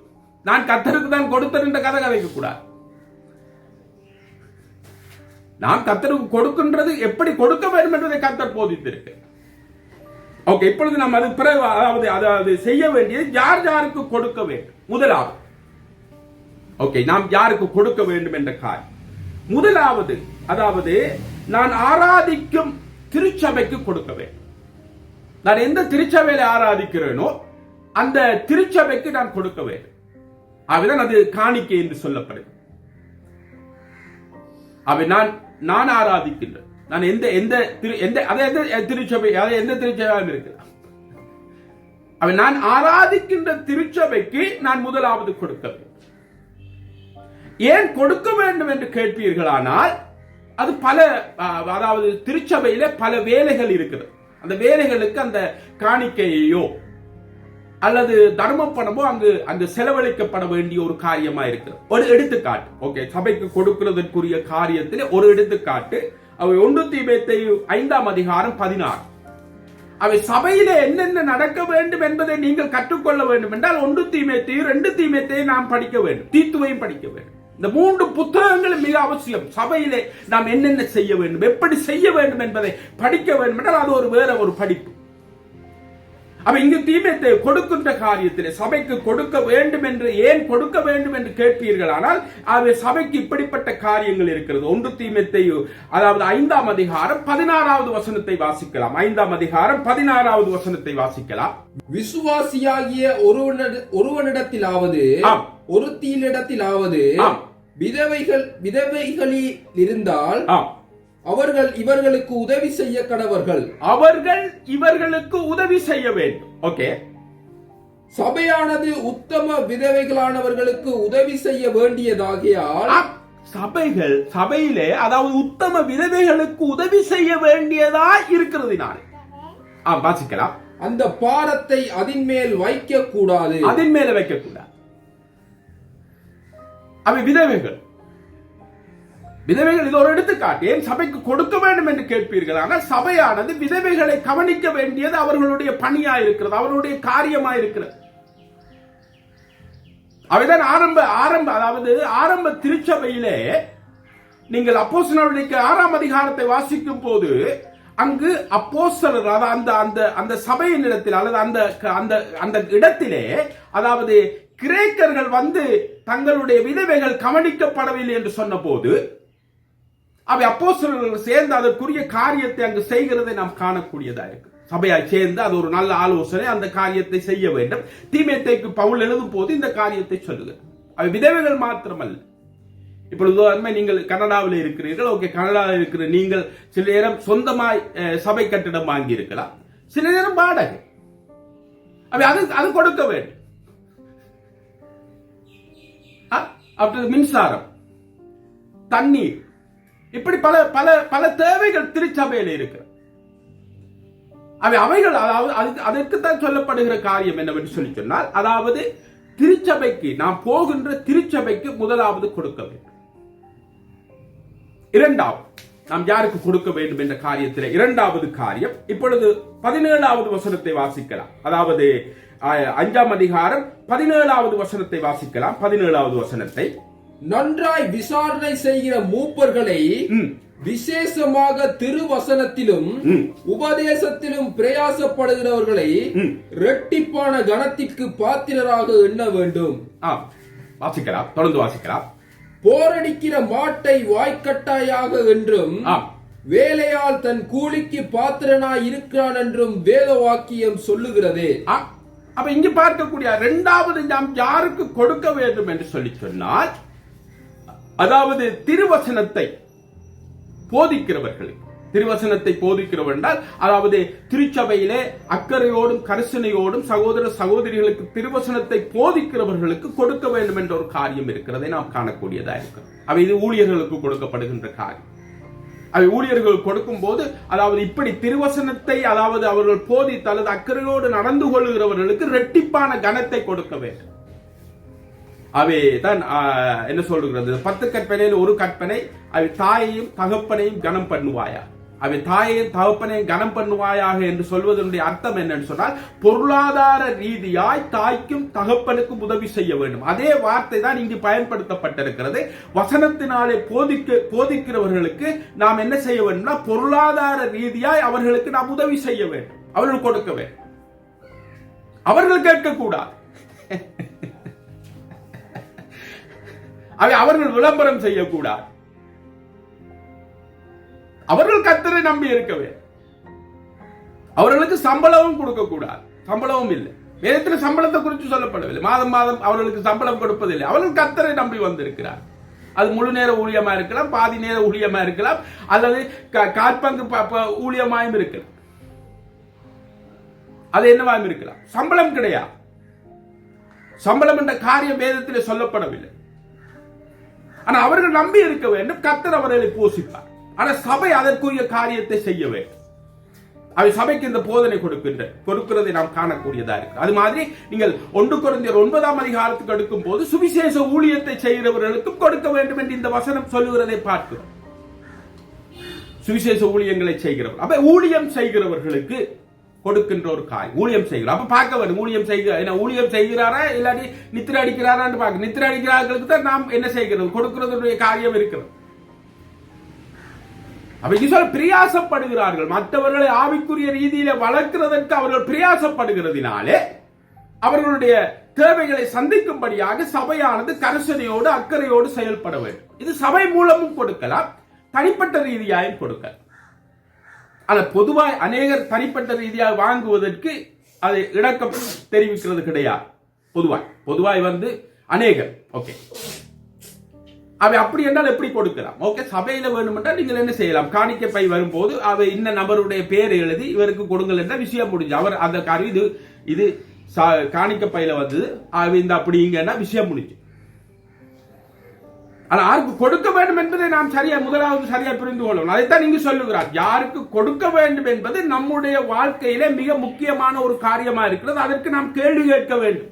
நான் கர்த்தருக்கு தான் கொடுத்தேன் என்ற கதை கதைக்க கூடாது. நாம் கர்த்தருக்கு கொடுக்கின்றது எப்படி கொடுக்க வேண்டும் என்பதை கர்த்தர் போதித்திருக்கு. ஓகே, இப்பொழுது நாம் அது பிறகு அதாவது செய்ய வேண்டியது யார் யாருக்கு கொடுக்க வேண்டும். முதலாவது ஓகே, நாம் யாருக்கு கொடுக்க வேண்டும் என்ற காரியம். முதலாவது அதாவது நான் ஆராதிக்கும் திருச்சபைக்கு கொடுக்க வேண்டும். நான் எந்த திருச்சபையில ஆராதிக்கிறேனோ அந்த திருச்சபைக்கு நான் கொடுக்க வேண்டும். அதுதான் அது காணிக்கை என்று சொல்லப்படுது. அவை நான் ஆராதிக்கின்றேன். நான் எந்த திருச்சபை எந்த திருச்சபையும் இருக்கு. அவை நான் ஆராதிக்கின்ற திருச்சபைக்கு நான் முதலாவது கொடுக்க வேண்டும். ஏன் கொடுக்க வேண்டும் என்று கேட்பீர்களானால், அது பல அதாவது திருச்சபையில பல வேலைகள் இருக்கிறது. அந்த வேலைகளுக்கு அந்த காணிக்கையோ அல்லது தர்ம பணமோ அங்கு செலவழிக்கப்பட வேண்டிய ஒரு காரியமா இருக்கிறது. ஒரு எடுத்துக்காட்டு, ஓகே, சபைக்கு கொடுக்கிறதற்குரிய காரியத்தில் ஒரு எடுத்துக்காட்டு அவை 1 தீமோத்தேயு 5ஆம் அதிகாரம் 16. அவை சபையில என்னென்ன நடக்க வேண்டும் என்பதை நீங்கள் கற்றுக்கொள்ள வேண்டும் என்றால் 1 தீமோத்தேயு 2 தீமோத்தேயு நாம் படிக்க வேண்டும், தீத்துவையும் படிக்க வேண்டும். இந்த 3 புத்தகங்களும் மிக அவசியம். சபையிலே நாம் என்னென்ன செய்ய வேண்டும், எப்படி செய்ய வேண்டும் என்பதை படிக்க வேண்டும் என்றால் அது வேற ஒரு படிப்பு. அவ இங்கு தீமோத்தேயு கொடுக்கின்ற காரியத்திலே சபைக்கு கொடுக்க வேண்டும் என்று ஏன் கொடுக்க வேண்டும் என்று கேட்பீர்களானால், அது சபைக்கு இப்படிப்பட்ட காரியங்கள் இருக்கிறது. 1 தீமோத்தேயு அதாவது 5ஆம் அதிகாரம் 16வது வசனத்தை வாசிக்கலாம். 5ஆம் அதிகாரம் 16வது வசனத்தை வாசிக்கலாம். விசுவாசியாகிய ஒருவனிடத்திலாவது ஒருத்தியினிடத்திலாவது விதவைகளில் இருந்தால் அவர்கள் இவர்களுக்கு உதவி செய்ய கடவர்கள். அவர்கள் இவர்களுக்கு உதவி செய்ய வேண்டும். ஓகே, சபையானது உத்தம விதவைகளானவர்களுக்கு உதவி செய்ய வேண்டியதாகியால் சபையிலே அதாவது உத்தம விதவைகளுக்கு உதவி செய்ய வேண்டியதா இருக்கிறதுனால வாசிக்கலாம். அந்த பாரத்தை அதன் மேல் வைக்க கூடாது. அவை விதவைகள் இது ஒரு எடுத்துக்காட்டு. ஏன் சபைக்கு கொடுக்க வேண்டும் என்று கேட்பீர்கள். ஆனால் சபையானது விதவைகளை கவனிக்க வேண்டியது அவர்களுடைய பணியா இருக்கிறது, அவர்களுடைய காரியமா இருக்கிறது. அவைதான் ஆரம்ப திருச்சபையிலே நீங்கள் அப்போஸ்தலர்களுடைய 6ஆம் அதிகாரத்தை வாசிக்கும் போது அங்கு அப்போஸ்தலர் அந்த சபையின் இடத்தில் அல்லது அந்த இடத்திலே அதாவது கிரேக்கர்கள் வந்து தங்களுடைய விதவைகள் கவனிக்கப்படவில்லை என்று சொன்ன போது அவை அப்போஸ்தலர்கள் சேர்ந்து அதற்குரிய காரியத்தை அங்கு செய்கிறதை நாம் காணக்கூடியதா இருக்கு. சபையாய் சேர்ந்து அது ஒரு நல்ல ஆலோசனை, அந்த காரியத்தை செய்ய வேண்டும். தீமோத்தேயுக்கு பவுல் எழுதும் போது இந்த காரியத்தை சொல்லுகிறார். அவை விதவைகள் மாத்திரமல்ல. இப்பொழுது நீங்கள் கனடாவில் இருக்கிறீர்கள். ஓகே, கனடாவில் இருக்கிற நீங்கள் சில நேரம் சொந்தமாய் சபை கட்டிடம் வாங்கி இருக்கலாம், சில நேரம் வாடகை. அவை அது கொடுக்க வேண்டும். மின்சாரம், தண்ணீர், இப்படி பல பல பல தேவைகள் திருச்சபையில் இருக்கு. அவைகள் அதாவது அதற்குத்தான் சொல்லப்படுகிற காரியம் என்னவென்று சொல்லி சொன்னால், அதாவது திருச்சபைக்கு நாம் போகின்ற திருச்சபைக்கு முதலாவது கொடுக்க வேண்டும். இரண்டாவது நாம் யாருக்கு கொடுக்க வேண்டும் என்ற காரியத்தில் இரண்டாவது காரியம். இப்பொழுது 17வது வசனத்தை வாசிக்கலாம். அதாவது 5ஆம் அதிகாரம் 17வது வசனத்தை வாசிக்கலாம். 17வது வசனத்தை, நன்றாய் விசாரணை செய்கிற மூப்பர்களை விசேஷமாக திருவசனத்திலும் உபதேசத்திலும் பிரயாசப்படுகிறவர்களை இரட்டிப்பான கனத்திற்கு பாத்திரராக எண்ண வேண்டும். வாசிக்கலாம், தொடர்ந்து வாசிக்கலாம். போரடிக்கிற மாட்டை வாய்க்கட்டாயாக என்றும் வேலையால் தன் கூலிக்கு பாத்திரனாய் இருக்கிறான் என்றும் வேத வாக்கியம் சொல்லுகிறதே. அப்ப இங்கு பார்க்கக்கூடிய இரண்டாவது நாம் யாருக்கு கொடுக்க வேண்டும் என்று சொல்லி சொன்னால், அதாவது திருவசனத்தை போதிக்கிறவர்களுக்கு, திருவசனத்தை போதிக்கிறவர் என்றால் அதாவது திருச்சபையிலே அக்கறையோடும் கரிசனையோடும் சகோதர சகோதரிகளுக்கு திருவசனத்தை போதிக்கிறவர்களுக்கு கொடுக்க வேண்டும் என்ற ஒரு காரியம் இருக்கிறதை நாம் காணக்கூடியதா இருக்கிறோம். அவை இது ஊழியர்களுக்கு கொடுக்கப்படுகின்ற காரியம். அவை ஊழியர்கள் கொடுக்கும் போது அதாவது இப்படி திருவசனத்தை அதாவது அவர்கள் போதித்து அல்லது அக்கறையோடு நடந்து கொள்கிறவர்களுக்கு இரட்டிப்பான கனத்தை கொடுக்க வேண்டும். அவை தான் என்ன சொல்லுகிறது, 10 கற்பனையில் ஒரு கற்பனை, அவை தாயையும் தகப்பனையும் கனம் பண்ணுவாயா. அவை தாயையும் தகப்பனையும் கனம் பண்ணுவாயாக என்று சொல்வதனுடைய அர்த்தம் என்னன்னு சொன்னால், பொருளாதார ரீதியாய் தாய்க்கும் தகப்பனுக்கும் உதவி செய்ய வேண்டும். அதே வார்த்தை தான் இங்கு பயன்படுத்தப்பட்டிருக்கிறது. வசனத்தினாலே போதிக்கிறவர்களுக்கு நாம் என்ன செய்ய வேண்டும்னா, பொருளாதார ரீதியாய் அவர்களுக்கு நாம் உதவி செய்ய வேண்டும், அவர்கள் கொடுக்க வேண்டும். அவர்கள் கேட்கக்கூடாது, அவர்கள் விளம்பரம் செய்யக்கூடாது, அவர்கள் கர்த்தரை நம்பி இருக்க வேண்டும். அவர்களுக்கு சம்பளமும் கொடுக்க கூடாது, சம்பளமும் இல்லை. வேதத்தில் சம்பளத்தை குறித்து சொல்லப்படவில்லை. மாதம் மாதம் அவர்களுக்கு சம்பளம் கொடுப்பதில்லை. அவர்கள் கர்த்தரை நம்பி வந்திருக்கிறார். அது முழு நேர ஊழியமா இருக்கலாம், பாதி நேர ஊழியமா இருக்கலாம், அல்லது காற்பங்கு ஊழியமாயும் இருக்கலாம். அது என்னவாயும் இருக்கலாம். சம்பளம் கிடையாது. சம்பளம் என்ற காரியம் வேதத்தில் சொல்லப்படவில்லை. ஆனா அவர்கள் நம்பி இருக்க வேண்டும், கர்த்தர் அவர்களை போஷிப்பார். ஆனா சபை அதற்குரிய காரியத்தை செய்ய வேண்டும். அவை சபைக்கு இந்த போதனை கொடுக்கிறதை நாம் காணக்கூடியதா இருக்கு. அது மாதிரி நீங்கள் 1 கொரிந்தியர் 9ஆம் அதிகாரத்துக்கு எடுக்கும் போது சுவிசேஷ ஊழியத்தை செய்கிறவர்களுக்கும் கொடுக்க வேண்டும் என்று இந்த வசனம் சொல்லுகிறதை பார்க்கிறோம். சுவிசேஷ ஊழியங்களை செய்கிறவர், அப்ப ஊழியம் செய்கிறவர்களுக்கு கொடுக்கின்ற ஒரு காய். ஊழியம் செய்கிறோம், அப்ப பார்க்க வேண்டும் ஊழியம் செய்கிறாரா இல்லாட்டி நித்திரை அடிக்கிறாரான்னு பார்க்க. நித்திரை அடிக்கிறார்களுக்கு தான் நாம் என்ன செய்கிறது, கொடுக்கிறதுடைய காரியம் இருக்கிறது. பிரயாசப்படுகிறார்கள். மற்றவர்களை ஆவிக்குரிய ரீதியில வளர்க்கிறதற்கு அவர்கள் பிரயாசப்படுகிறதினாலே அவர்களுடைய தேவைகளை சந்திக்கும்படியாக சபையானது கரிசனையோடு அக்கறையோடு செயல்பட வேண்டும். இது சபை மூலமும் கொடுக்கலாம், தனிப்பட்ட ரீதியாயும் கொடுக்கலாம். ஆனால் பொதுவாய் அநேகர் தனிப்பட்ட ரீதியாக வாங்குவதற்கு அதை இணக்கம் தெரிவிக்கிறது கிடையாது. பொதுவாய் அநேகர் ஓகே, அவை அப்படி என்றால் எப்படி கொடுக்கலாம்? ஓகே, சபையில வேணும் என்றால் நீங்கள் என்ன செய்யலாம், காணிக்கை பை வரும்போது அவை இந்த நபருடைய பேரை எழுதி இவருக்கு கொடுங்கள் என்ற விஷயம் முடிஞ்சு. அவர் அந்த காரியம் இது காணிக்கை பையில வந்தது, இந்த அப்படிங்கன்னா விஷயம் முடிஞ்சு. ஆனா யாருக்கு கொடுக்க வேண்டும் என்பதை நாம் முதலாவது சரியா புரிந்து கொள்ளணும். அதைத்தான் இங்கு சொல்லுகிறார். யாருக்கு கொடுக்க வேண்டும் என்பது நம்முடைய வாழ்க்கையில மிக முக்கியமான ஒரு காரியமா இருக்கிறது. அதற்கு நாம் கேள்வி கேட்க வேண்டும்.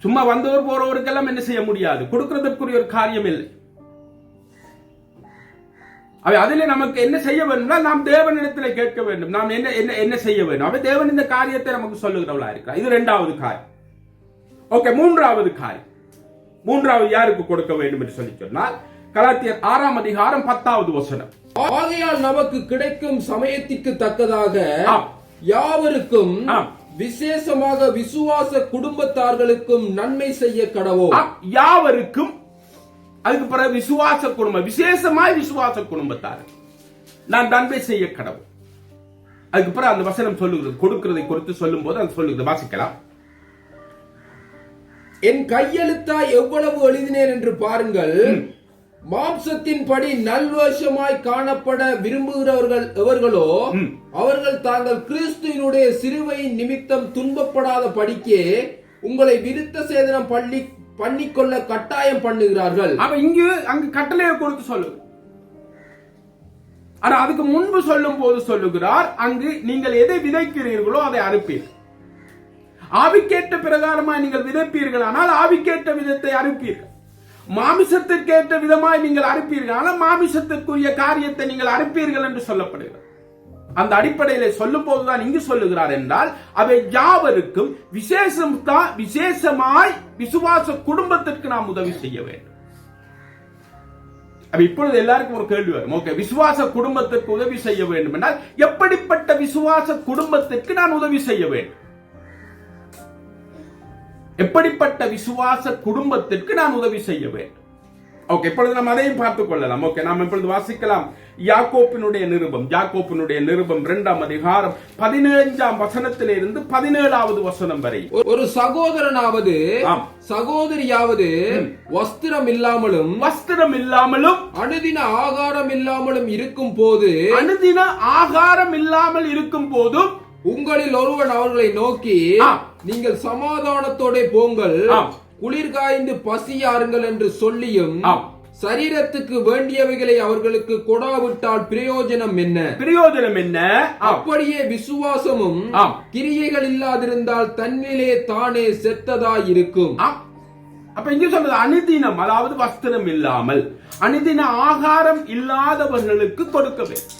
சும்மா வந்தவர் போறவருக்கெல்லாம் என்ன செய்ய முடியாது, கொடுக்கிறதற்குரிய ஒரு காரியம் இல்லை. அதிலே நமக்கு என்ன செய்ய வேண்டும், நாம் தேவனிடத்தில் கேட்க வேண்டும். நாம் என்ன செய்ய வேண்டும், தேவன் இந்த காரியத்தை நமக்கு சொல்லுகிறவளா இருக்கிறார். இது 2வது காரியம். ஓகே, 3வது காரியம். 3வது யாருக்கு கொடுக்க வேண்டும் என்று சொல்லி சொன்னால், கலாத்தியர் 6ஆம் அதிகாரம் 10வது வசனம். ஆகையால் நமக்கு கிடைக்கும் சமயத்திற்கு தக்கதாக யாவருக்கும் விசேஷமாக விசுவாச குடும்பத்தார்களுக்கும் நன்மை செய்ய கடவோம். யாவருக்கும், அதுக்கு பிறகு விசுவாச குடும்பம், விசேஷமாய் விசுவாச குடும்பத்தார் நான் நன்மை செய்ய கடவோம். அதுக்கு பிறகு அந்த வசனம் சொல்லுகிறது, கொடுக்கிறதை குறித்து சொல்லும் போது அது சொல்லுகிறது. வாசிக்கலாம். என் கையெழுத்தாய் எவ்வளவு எழுதினேன் என்று பாருங்கள். மாம்சத்தின்படி நல்வசமாய் காணப்பட விரும்புகிறவர்கள் எவர்களோ அவர்கள் தாங்கள் கிறிஸ்துவினுடைய சிலுவை நிமித்தம் துன்பப்படாத படிக்கே உங்களை விருத்த சேதனம் பண்ணிக்கொள்ள கட்டாயம் பண்ணுகிறார்கள். அங்கு கட்டளையை கொடுத்து சொல்லுங்க. ஆனா அதுக்கு முன்பு சொல்லும் போது சொல்லுகிறார், அங்கு நீங்கள் எதை விதைக்கிறீர்களோ அதை அறுப்பீர்கள். ஆவிக்கேற்ற பிரகாரமாய் நீங்கள் விதைப்பீர்கள், ஆனால் ஆவிக்கேற்ற விதத்தை அறுப்பீர்கள். மாமிசத்திற்கேற்ற விதமாய் நீங்கள் அறுப்பீர்கள், ஆனால் மாமிசத்திற்குரிய காரியத்தை நீங்கள் அறுப்பீர்கள் என்று சொல்லப்படுகிறது. அந்த அடிப்படையில சொல்லும் போதுதான் இங்கு சொல்லுகிறார் என்றால், அவை யாவருக்கும் விசேஷமாய் விசுவாச குடும்பத்திற்கு நாம் உதவி செய்ய வேண்டும். இப்பொழுது எல்லாருக்கும் ஒரு கேள்வி வரும். ஓகே, விசுவாச குடும்பத்திற்கு உதவி செய்ய வேண்டும் என்றால் எப்படிப்பட்ட விசுவாச குடும்பத்திற்கு நான் உதவி செய்ய வேண்டும்? எப்படிப்பட்ட விசுவாச குடும்பத்திற்கு நான் உதவி செய்ய வேண்டும்? ஓகே, இப்பொழுது நாம் அதையும் பார்த்துக் கொள்ளலாம். ஓகே, நாம் இப்பொழுது வாசிக்கலாம் யாக்கோப்பினுடைய நிருபம் 2ஆம் அதிகாரம் 15ஆம் வசனத்திலிருந்து 17வது வசனம் வரை. ஒரு சகோதரனாவது சகோதரியாவது வஸ்திரம் இல்லாமலும் அனுதின ஆகாரம் இல்லாமலும் இருக்கும் போதும் உங்களில் ஒருவன் அவர்களை நோக்கி நீங்கள் சமாதானத்தோட போங்கள், குளிர் காய்ந்து பசியாருங்கள் என்று சொல்லியும் சரீரத்துக்கு வேண்டியவைகளை அவர்களுக்கு கொடாவிட்டால் பிரயோஜனம் என்ன? அப்படியே விசுவாசமும் கிரியைகள் இல்லாதிருந்தால் தன்னிலே தானே செத்ததாயிருக்கும். அப்ப இங்க சொல்றது அனுதினம், அதாவது வஸ்திரம் இல்லாமல் அனுதின ஆகாரம் இல்லாதவர்களுக்கு கொடுக்க வேண்டும்.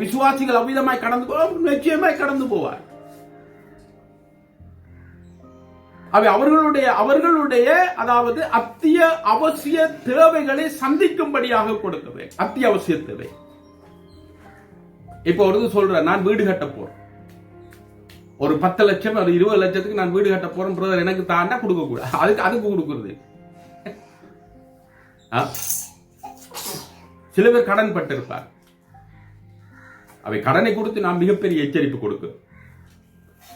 விசுவாசிகள் அவ்விதமாய் கடந்து போவார், நிச்சயமாய் கடந்து போவார். அவர்களுடைய அதாவது அவசிய தேவைகளை சந்திக்கும்படியாக கொடுக்க வேண்டும். அத்தியாவசிய தேவை. இப்ப ஒரு சொல்ற, நான் வீடு கட்ட போறேன், ஒரு 10 லட்சம் ஒரு 20 லட்சத்துக்கு நான் வீடு கட்ட போறேன் பிரதர், எனக்கு தாண்டா கொடுக்க கூடாது. அதுக்கு கொடுக்கிறது. சில பேர் கடன் பட்டிருப்பார். அவை கடனை கொடுத்து நாம் மிகப்பெரிய எச்சரிப்பு கொடுக்க.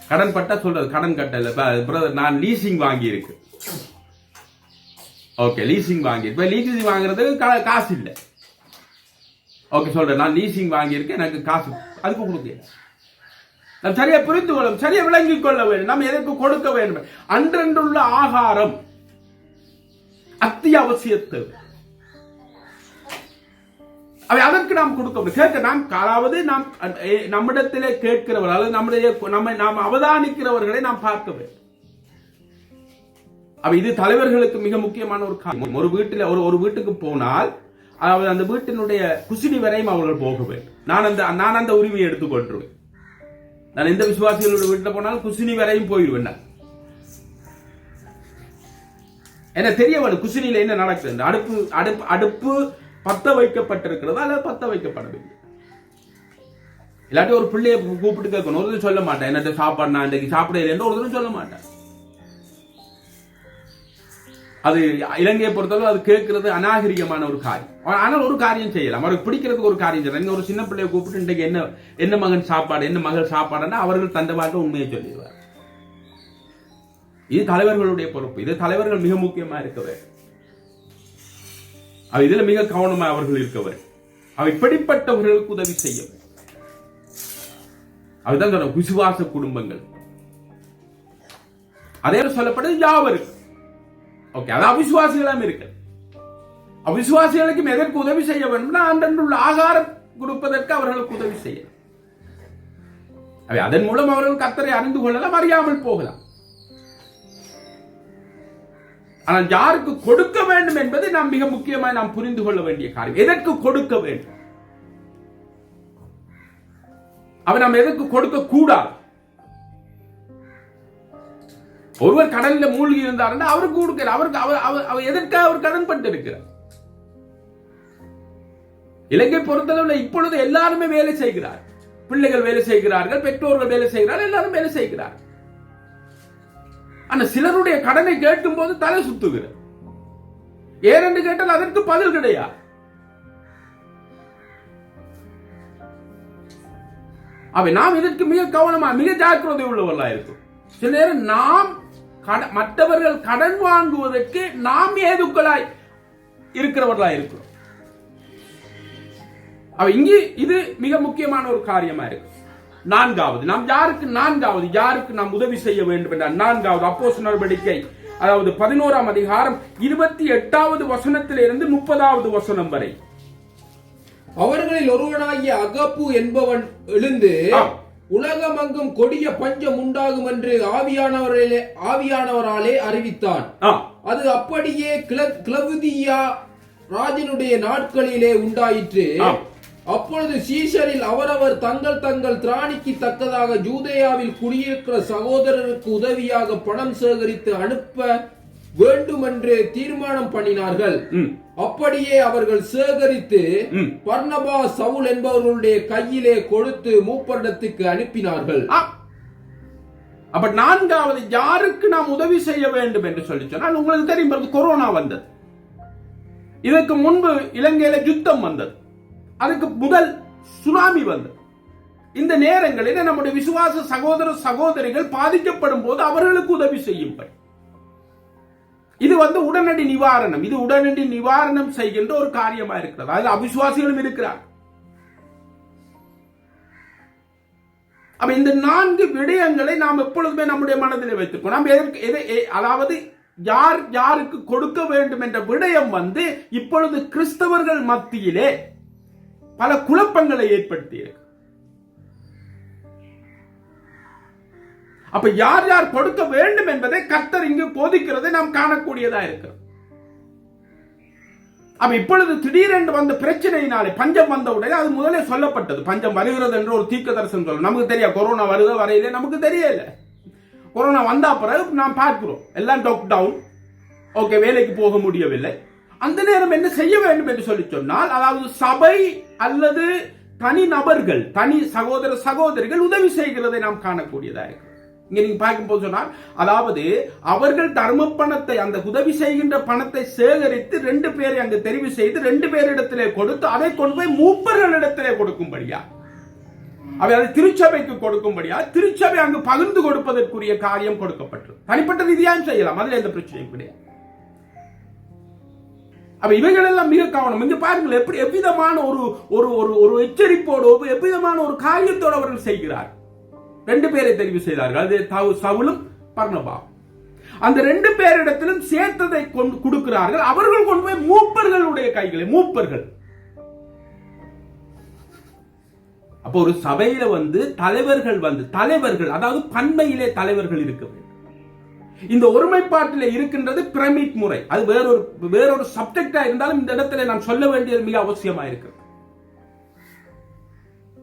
கடன் பட்டா சொல்றது கடன் கட்டல பிரதர், நான் லீசிங் வாங்கி இருக்கு. ஓகே, லீசிங் வாங்கி, இப்ப லீசிங் வாங்குறதுக்கு காசு இல்ல. ஓகே, சொல்றேன் நான் லீசிங் வாங்கி இருக்கேன், எனக்கு காசு அதுக்கு கொடுக்க. நாம் சரியா புரிந்து கொள்ளும், சரியா விளங்கிக் கொள்ள வேண்டும். நாம் எதற்கு கொடுக்க வேண்டும்? அன்றன்றுள்ள ஆகாரம் அத்தியாவசியத்தை அதற்கு நாம் கொடுக்க நாம் அதாவது நாம் நம்மிடத்திலே கேட்கிறவர் அல்லது நாம் அவதானிக்கிறவர்களை நாம் பார்க்க வேண்டும். இது தலைவர்களுக்கு மிக முக்கியமான ஒரு காரியம். ஒரு வீட்டில் ஒரு வீட்டுக்கு போனால் அதாவது அந்த வீட்டினுடைய குசினி வரையும் அவர்கள் போக வேண்டும். நான் அந்த உரிமையை எடுத்துக்கொள்றேன். நான் எந்த விசுவாசிகளோட வீட்டில் போனாலும் குசினி வரையும் போயிடுவேன். என்ன தெரிய வேணும் குசினியில என்ன நடக்குது. அடுப்பு பத்த வைக்கப்பட்டிருக்கிறதா அல்லது பத்த வைக்கப்படவில்லை. இல்லாட்டி ஒரு பிள்ளையை கூப்பிட்டு கேட்கணும். ஒருத்தரும் சொல்ல மாட்டேன் என்ன சாப்பாடு நான் இன்றைக்கு சாப்பிடல என்று ஒருத்தரும் சொல்ல மாட்டேன். அது இலங்கையை பொறுத்தளவு அது கேட்கிறது அநாகரிகமான ஒரு காரியம். ஆனால் ஒரு காரியம் செய்யலாம், அவருக்கு பிடிக்கிறதுக்கு ஒரு காரியம் செய்யலாம். ஒரு சின்ன பிள்ளையை கூப்பிட்டு இன்றைக்கு என்ன மகன் சாப்பாடு என்ன மகள் சாப்பாடுன்னா அவர்கள் தண்டவாக உண்மையை சொல்லிடுவார். இது தலைவர்களுடைய பொறுப்பு. இது தலைவர்கள் மிக முக்கியமா இருக்கவே. இதுல மிக கவனமா அவர்கள் இருக்கவர். இப்படிப்பட்டவர்களுக்கு உதவி செய்ய அதுதான் விசுவாச குடும்பங்கள். அதே சொல்லப்படுது யாவருக்கு. ஓகே, அது அவிசுவாசிகளும் இருக்கு. அவிசுவாசிகளுக்கும் எதற்கு உதவி செய்ய வேண்டும்னா அன்றன்றுள்ள ஆகாரம் கொடுப்பதற்கு அவர்களுக்கு உதவி செய்யலாம். அதன் மூலம் அவர்கள் கர்த்தரை அறிந்து கொள்ளலாம், அறியாமல் போகலாம். ஆனால் யாருக்கு கொடுக்க வேண்டும் என்பதை நாம் மிக முக்கியமாக நாம் புரிந்து கொள்ள வேண்டிய காரியம். எதற்கு கொடுக்க வேண்டும், நாம் எதற்கு கொடுக்க கூடாது. ஒருவர் கடலில் மூழ்கி இருந்தார் அவருக்கு கொடுக்கிறார். அவருக்கு எதற்காக அவர் கடன் பட்டு இருக்கிறார். இலங்கை பொறுத்தளவில் இப்பொழுது எல்லாருமே வேலை செய்கிறார். பிள்ளைகள் வேலை செய்கிறார்கள், பெற்றோர்கள் வேலை செய்கிறார்கள், எல்லாரும் வேலை செய்கிறார். ஆனா சிலருடைய கடனை கேட்கும் போது தலை சுத்துகிறது. ஏனென்று கேட்டால் அதற்கு பதில் கிடையாது. நாம் இதற்கு மிக கவனமா மிக ஜாக்கிரதை உள்ளவர்களா இருக்கும். சில நேரம் நாம் மற்றவர்கள் கடன் வாங்குவதற்கு நாம் ஏதுக்களாய் இருக்கிறவர்களா இருக்கிறோம். இங்கே இது மிக முக்கியமான ஒரு காரியமா இருக்கு. நான்காவது யாருக்கு நாம் உதவி செய்ய வேண்டும் என்றால் நான்காவது அப்போஸ்தலர் நடவடிக்கை அதாவது 11ஆம் அதிகாரம் 28வது வசனத்திலிருந்து 30வது வசனம் வரை. அவர்களில் ஒருவனாகிய அகப்பு என்பவன் எழுந்து உலகமெங்கும் கொடிய பஞ்சம் உண்டாகும் என்று ஆவியானவராலே அறிவித்தான். அது அப்படியே கிளவுதியா ராஜனுடைய நாட்களிலே உண்டாயிற்று. அப்பொழுது சீஷரில் அவரவர் தங்கள் திராணிக்கு தக்கதாக ஜூதேயாவில் குடியிருக்கிற சகோதரருக்கு உதவியாக பணம் சேகரித்து அனுப்ப வேண்டும் என்று தீர்மானம் பண்ணினார்கள். அப்படியே அவர்கள் சேகரித்து பர்னபா சவுல் என்பவர்களுடைய கையிலே கொடுத்து மூப்பரிடத்துக்கு அனுப்பினார்கள். அப்ப நான்காவது யாருக்கு நாம் உதவி செய்ய வேண்டும் என்று சொல்லி சொன்னால் உங்களுக்கு தெரியும், கொரோனா வந்தது. இதற்கு முன்பு இலங்கையில யுத்தம் வந்தது, அதுக்கு முதல் சுனாமி வந்தது. இந்த நேரங்களில் நம்முடைய விசுவாச சகோதர சகோதரிகள் பாதிக்கப்படும் போது அவர்களுக்கு உதவி செய்யும்படி இது உடனடி நிவாரணம். இது உடனடி நிவாரணம் செய்கின்ற ஒரு காரியமா இருக்கிறது. அதில் அவிசுவாசிகளும் இருக்கிறார். அப்ப இந்த 4 விடயங்களை நாம் எப்பொழுதுமே நம்முடைய மனதில் வைத்திருக்கோம். அதாவது யார் யாருக்கு கொடுக்க வேண்டும் என்ற விடயம் இப்பொழுது கிறிஸ்தவர்கள் மத்தியிலே பல குழப்பங்களை ஏற்படுத்தி இருக்கு. அப்ப யார் யார் கொடுக்க வேண்டும் என்பதை கர்த்தர் இங்கு போதிக்கிறதை நாம் காணக்கூடியதா இருக்கிறோம். அப்ப இப்பொழுது திடீரென்று வந்த பிரச்சனையினாலே பஞ்சம் வந்த உடனே அது முதலே சொல்லப்பட்டது. பஞ்சம் வருகிறது என்று ஒரு தீர்க்க தரிசனம் சொல்ல நமக்கு தெரியாது. கொரோனா வருத வரையிலே நமக்கு தெரியல. கொரோனா வந்த பிறகு நாம் பார்க்கிறோம் எல்லாம் லாக்டவுன், ஓகே, வேலைக்கு போக முடியவில்லை. அந்த நேரம் என்ன செய்ய வேண்டும் என்று சொல்லி சொன்னால், அதாவது சபை அல்லது தனி நபர்கள், தனி சகோதர சகோதரிகள் உதவி செய்கிறதை நாம் காணக்கூடியதா இருக்கு. இங்க நீங்க பார்க்கும்போது சொன்னால், அதாவது அவர்கள் தர்ம பணத்தை, அந்த உதவி செய்கின்ற பணத்தை சேகரித்து 2 பேரை அங்கு தெரிவு செய்து 2 பேரிடத்திலே கொடுத்து அதை கொண்டு போய் மூப்பர்களிடத்திலே கொடுக்கும்படியா, அவை திருச்சபைக்கு கொடுக்கும்படியா, திருச்சபை அங்கு பகிர்ந்து கொடுப்பதற்குரிய காரியம் கொடுக்கப்பட்டது. தனிப்பட்ட ரீதியாக செய்யலாம், அதுல எந்த பிரச்சனையும் கிடையாது. அப்ப இவைகள் எல்லாம் மிக கவனம். இங்க பாருங்கள் எப்படி எவ்விதமான ஒரு எச்சரிப்போடு எவ்விதமான ஒரு காரியத்தோடு அவர்கள் செய்கிறார். 2 பேரை தெரிவு செய்தார்கள், அது சவுலும் பர்னபாவும். அந்த 2 பேரிடத்திலும் சேர்த்ததை கொடுக்கிறார்கள். அவர்கள் கொண்டு போய் மூப்பர்களுடைய கைகளை, மூப்பர்கள். அப்போ ஒரு சபையில தலைவர்கள், அதாவது பன்மையிலே தலைவர்கள் இருக்க வேண்டும். இந்த ஒருமைப்பாட்டில் இருக்கின்றது பிரமிட் முறை. அது வேறொரு சப்ஜெக்டா இருந்தாலும் இந்த இடத்துல நான் சொல்ல வேண்டியது மிக அவசியமா இருக்கிறது.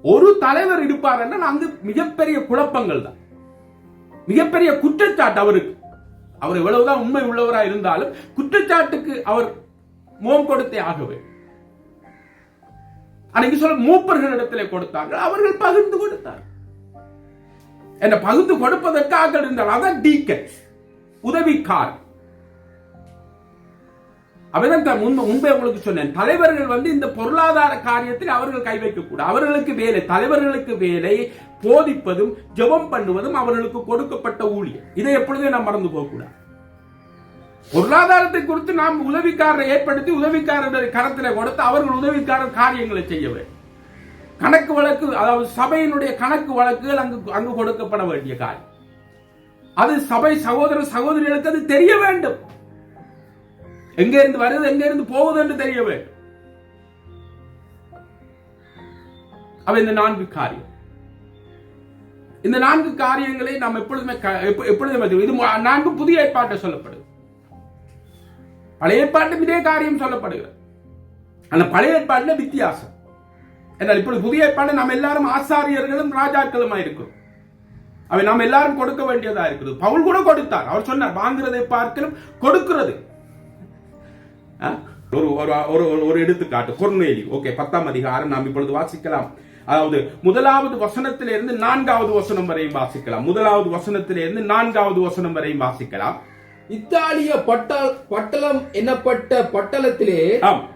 ஒரு தலைவர் இருப்பார் என்றால் அங்கு மிகப்பெரிய குழப்பங்கள் தான், மிகப்பெரிய குற்றச்சாட்டு அவருக்கு. அவர் எவ்வளவுதான் உண்மை உள்ளவராக இருந்தாலும் குற்றச்சாட்டுக்கு அவர் முகம் கொடுத்தே ஆகவே. அன்னைக்கு சொல்ல மூப்பர்களிடத்திலே கொடுத்தார்கள், அவர்கள் பகிர்ந்து கொடுத்தார்கள். என்ன பகிர்ந்து கொடுப்பதற்காக இருந்தால் அதான் டீக்கன்ஸ், உதவிக்கார். அவதான் முன்பே உங்களுக்கு சொன்னேன், தலைவர்கள் இந்த பொருளாதார காரியத்தில் அவர்கள் கை வைக்க கூடாது. அவர்களுக்கு வேலை, தலைவர்களுக்கு வேலை போதிப்பதும் ஜெபம் பண்ணுவதும் அவர்களுக்கு கொடுக்கப்பட்ட ஊழியம். இதை எப்பொழுதே நாம் மறந்து போக கூடாது. பொருளாதாரத்தை குறித்து நாம் உதவிக்காரரை ஏற்படுத்தி உதவிக்காரருடைய கரத்தில் கொடுத்து அவர்கள் உதவிக்காரர் காரியங்களை செய்ய வேண்டும். கணக்கு வழக்கு, அதாவது சபையினுடைய கணக்கு வழக்குகள் அங்கு கொடுக்கப்பட வேண்டிய காரியம். அது சபை சகோதர சகோதரிகளுக்கு அது தெரிய வேண்டும். எங்க இருந்து வருது, எங்க இருந்து போகுது என்று தெரிய வேண்டும். அவ இந்த 4 காரியம், இந்த 4 காரியங்களை நாம் எப்பொழுதுமே இது 4 புதிய ஏற்பாட்டை சொல்லப்படுது. பழைய ஏற்பாட்டும் இதே காரியம் சொல்லப்படுகிறது. ஆனா பழைய ஏற்பாட்டுல வித்தியாசம். என்றால் இப்பொழுது புதிய ஏற்பாடு நாம் எல்லாரும் ஆசாரியர்களும் ராஜாக்களுமா இருக்கிறோம். அவை நாம் எல்லாரும் கொடுக்க வேண்டியதா இருக்கிறது. பவுல் கூட கொடுத்தார். அவர் சொன்னார், வாங்குறதை பார்க்கணும் கொடுக்கிறது. ஒரு எடுத்துக்காட்டு கொர்நேலி. ஓகே, 10ஆம் அதிகாரம் நாம் இப்பொழுது வாசிக்கலாம். அதாவது 1வது வசனத்திலிருந்து 4வது வசனம் வரையும் வாசிக்கலாம். 1வது வசனத்திலிருந்து 4வது வசனம் வரையும் வாசிக்கலாம். இத்தாலிய பட்டளம் எனப்பட்ட பட்டணத்திலே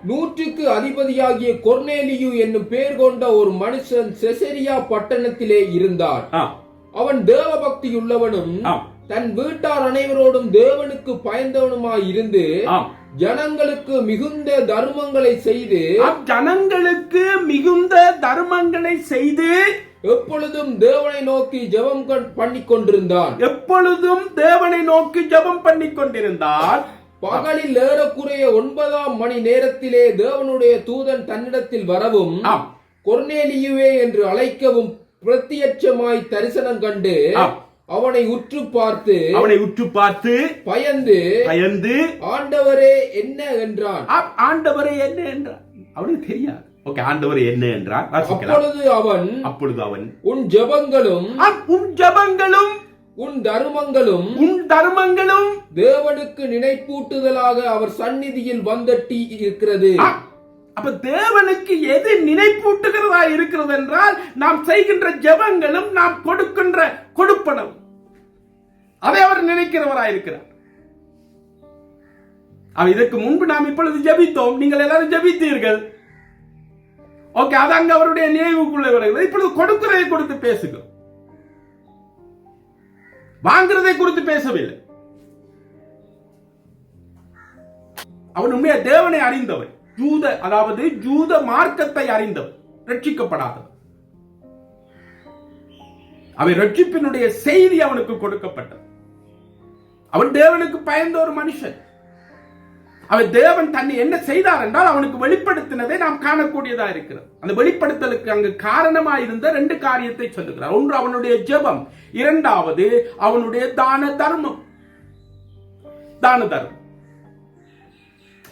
100க்கு அதிபதியாகிய கொர்நேலியு என்னும் பெயர் கொண்ட ஒரு மனுஷன் செசரியா பட்டணத்திலே இருந்தார். அவன் தேவ பக்தியுள்ளவனும் தன் வீட்டார் அனைவரோடும் தேவனுக்கு பயந்தவனுமாய் இருந்து ஜனங்களுக்கு மிகுந்த தர்மங்களை செய்து எப்பொழுதும் தேவனை நோக்கி ஜெபம் பண்ணிக் கொண்டிருந்தான். பகலில் ஏறக்குறைய 9ஆம் மணி நேரத்திலே தேவனுடைய தூதன் தன்னிடத்தில் வரவும் கொர்நேலியுவே என்று அழைக்கவும் பிரத்யட்சமாய் தரிசனம் கண்டு அவனை உற்று பார்த்து பயந்து ஆண்டவரே என்ன என்றான். அவனுக்கு தெரியாது. ஓகே, ஆண்டவர் என்ன என்றார். அப்பொழுது அவன் உன் ஜெபங்களும் உன் தர்மங்களும் தேவனுக்கு நினைப்பூட்டுதலாக அவர் சந்நிதியில் வந்தட்டி இருக்கிறது. அப்ப தேவனுக்கு எது நினைப்பூட்டுகிறதா இருக்கிறது என்றால் நாம் செய்கின்ற ஜெபங்களும் நாம் கொடுக்கின்ற கொடுப்பனம், அதை அவர் நினைக்கிறவராய் இருக்கிறார். இதற்கு முன்பு நாம் இப்பொழுது ஜெபித்தோம், நீங்கள் எல்லாரும் ஜெபித்தீர்கள். ஓகே, அது அங்க அவருடைய நினைவுக்குள்ளே வருகிறது. இப்பொழுது கொடுக்கிறதை கொடுத்து பேசுகிறோம், வாங்குறதை குறித்து பேசவில்லை. அவன் உண்மையா தேவனை அறிந்தவன், அதாவது ஜூத மார்க்கத்தை அறிந்தவன், ரட்சிக்கப்படாதவன். அவன் ரட்சிப்பினுடைய செய்தி அவனுக்கு கொடுக்கப்பட்டது. அவன் தேவனுக்கு பயந்த ஒரு மனுஷன். அவன் தேவன் தன்னை என்ன செய்தார் என்றால் அவனுக்கு வெளிப்படுத்தினதை நாம் காணக்கூடியதா இருக்கிறது. அந்த வெளிப்படுத்தலுக்கு அங்கு காரணமாயிருந்த 2 காரியத்தை சொல்லுகிறார். ஒன்று அவனுடைய ஜெபம், இரண்டாவது அவனுடைய தான தர்மம்.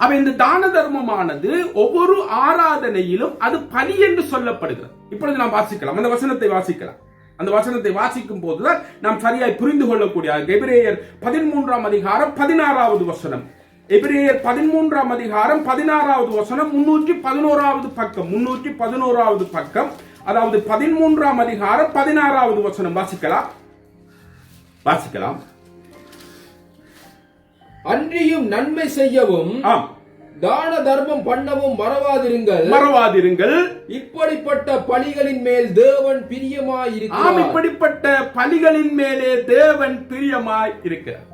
அவன் இந்த தான தர்மமானது ஒவ்வொரு ஆராதனையிலும் அது பலி என்று சொல்லப்படுகிறது. இப்பொழுது நாம் வாசிக்கலாம், அந்த வசனத்தை வாசிக்கலாம். அந்த வசனத்தை வாசிக்கும் போதுதான் நாம் சரியாய் புரிந்து கொள்ளக்கூடிய எபிரேயர் 13ஆம் அதிகாரம் 16வது வசனம். எபிரேயர் 13ஆம் அதிகாரம் 16வது வசனம் 311வது பக்கம். 311வது பக்கம், அதாவது 13ஆம் அதிகாரம் 16வது வசனம். வாசிக்கலாம். அன்றியும் நன்மை செய்யவும் தான தர்மம் பண்ணவும் மறவாதிருங்கள். இப்படிப்பட்ட பலிகளின் மேல் தேவன் பிரியமாயிருக்கிறார். இப்படிப்பட்ட பலிகளின் மேலே தேவன் பிரியமாய் இருக்கிறார்.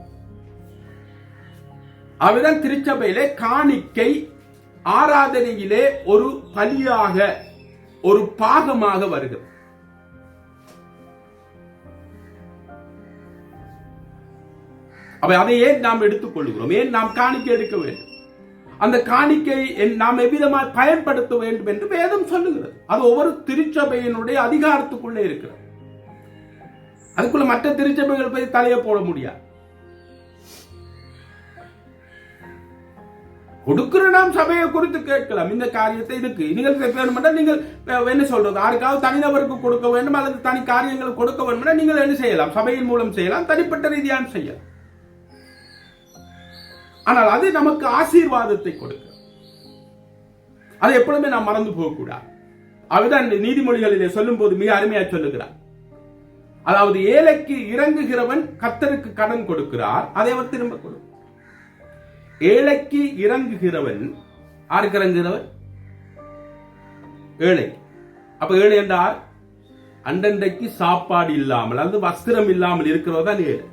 அவர்தான் திருச்சபையிலே காணிக்கை ஆராதனையிலே ஒரு பலியாக, ஒரு பாகமாக வருகிறது. அதை ஏன் நாம் எடுத்துக் கொள்கிறோம்? ஏன் நாம் காணிக்கை எடுக்க வேண்டும்? அந்த காணிக்கை நாம் எவ்விதமாக பயன்படுத்த வேண்டும் என்று வேதம் சொல்லுகிறது. அது ஒவ்வொரு திருச்சபையினுடைய அதிகாரத்துக்குள்ளே இருக்கிறது. அதுக்குள்ள மற்ற திருச்சபைகள் போய் தலையை போட முடியாது. கொடுக்கிற நாம் சபையை குறித்து கேட்கலாம். இந்த காரியத்தை இதுக்கு நீங்கள் நீங்கள் என்ன சொல்றது, யாருக்காவது தனிநபருக்கு கொடுக்க வேண்டும் அல்லது தனி காரியங்கள் கொடுக்க வேண்டும், நீங்கள் என்ன செய்யலாம்? சபையின் மூலம் செய்யலாம், தனிப்பட்ட ரீதியாக செய்யலாம். ஆனால் அது நமக்கு ஆசீர்வாதத்தை கொடுக்க, அதை எப்பொழுதுமே நாம் மறந்து போகக்கூடாது. அதுதான் நீதிமொழிகளிலே சொல்லும் போது மிக அருமையா சொல்லுகிறார். அதாவது ஏழைக்கு இறங்குகிறவன் கர்த்தருக்கு கடன் கொடுக்கிறார், அதை அவர் திரும்ப கொடுக்கிறார். ஏழைக்கு இறங்குகிறவன், யாருக்கு இறங்குகிறவன்? ஏழை. அப்ப ஏழை என்றால் அண்டண்டைக்கு சாப்பாடு இல்லாமல் அல்லது வஸ்திரம் இல்லாமல் இருக்கிறவதான் ஏழை.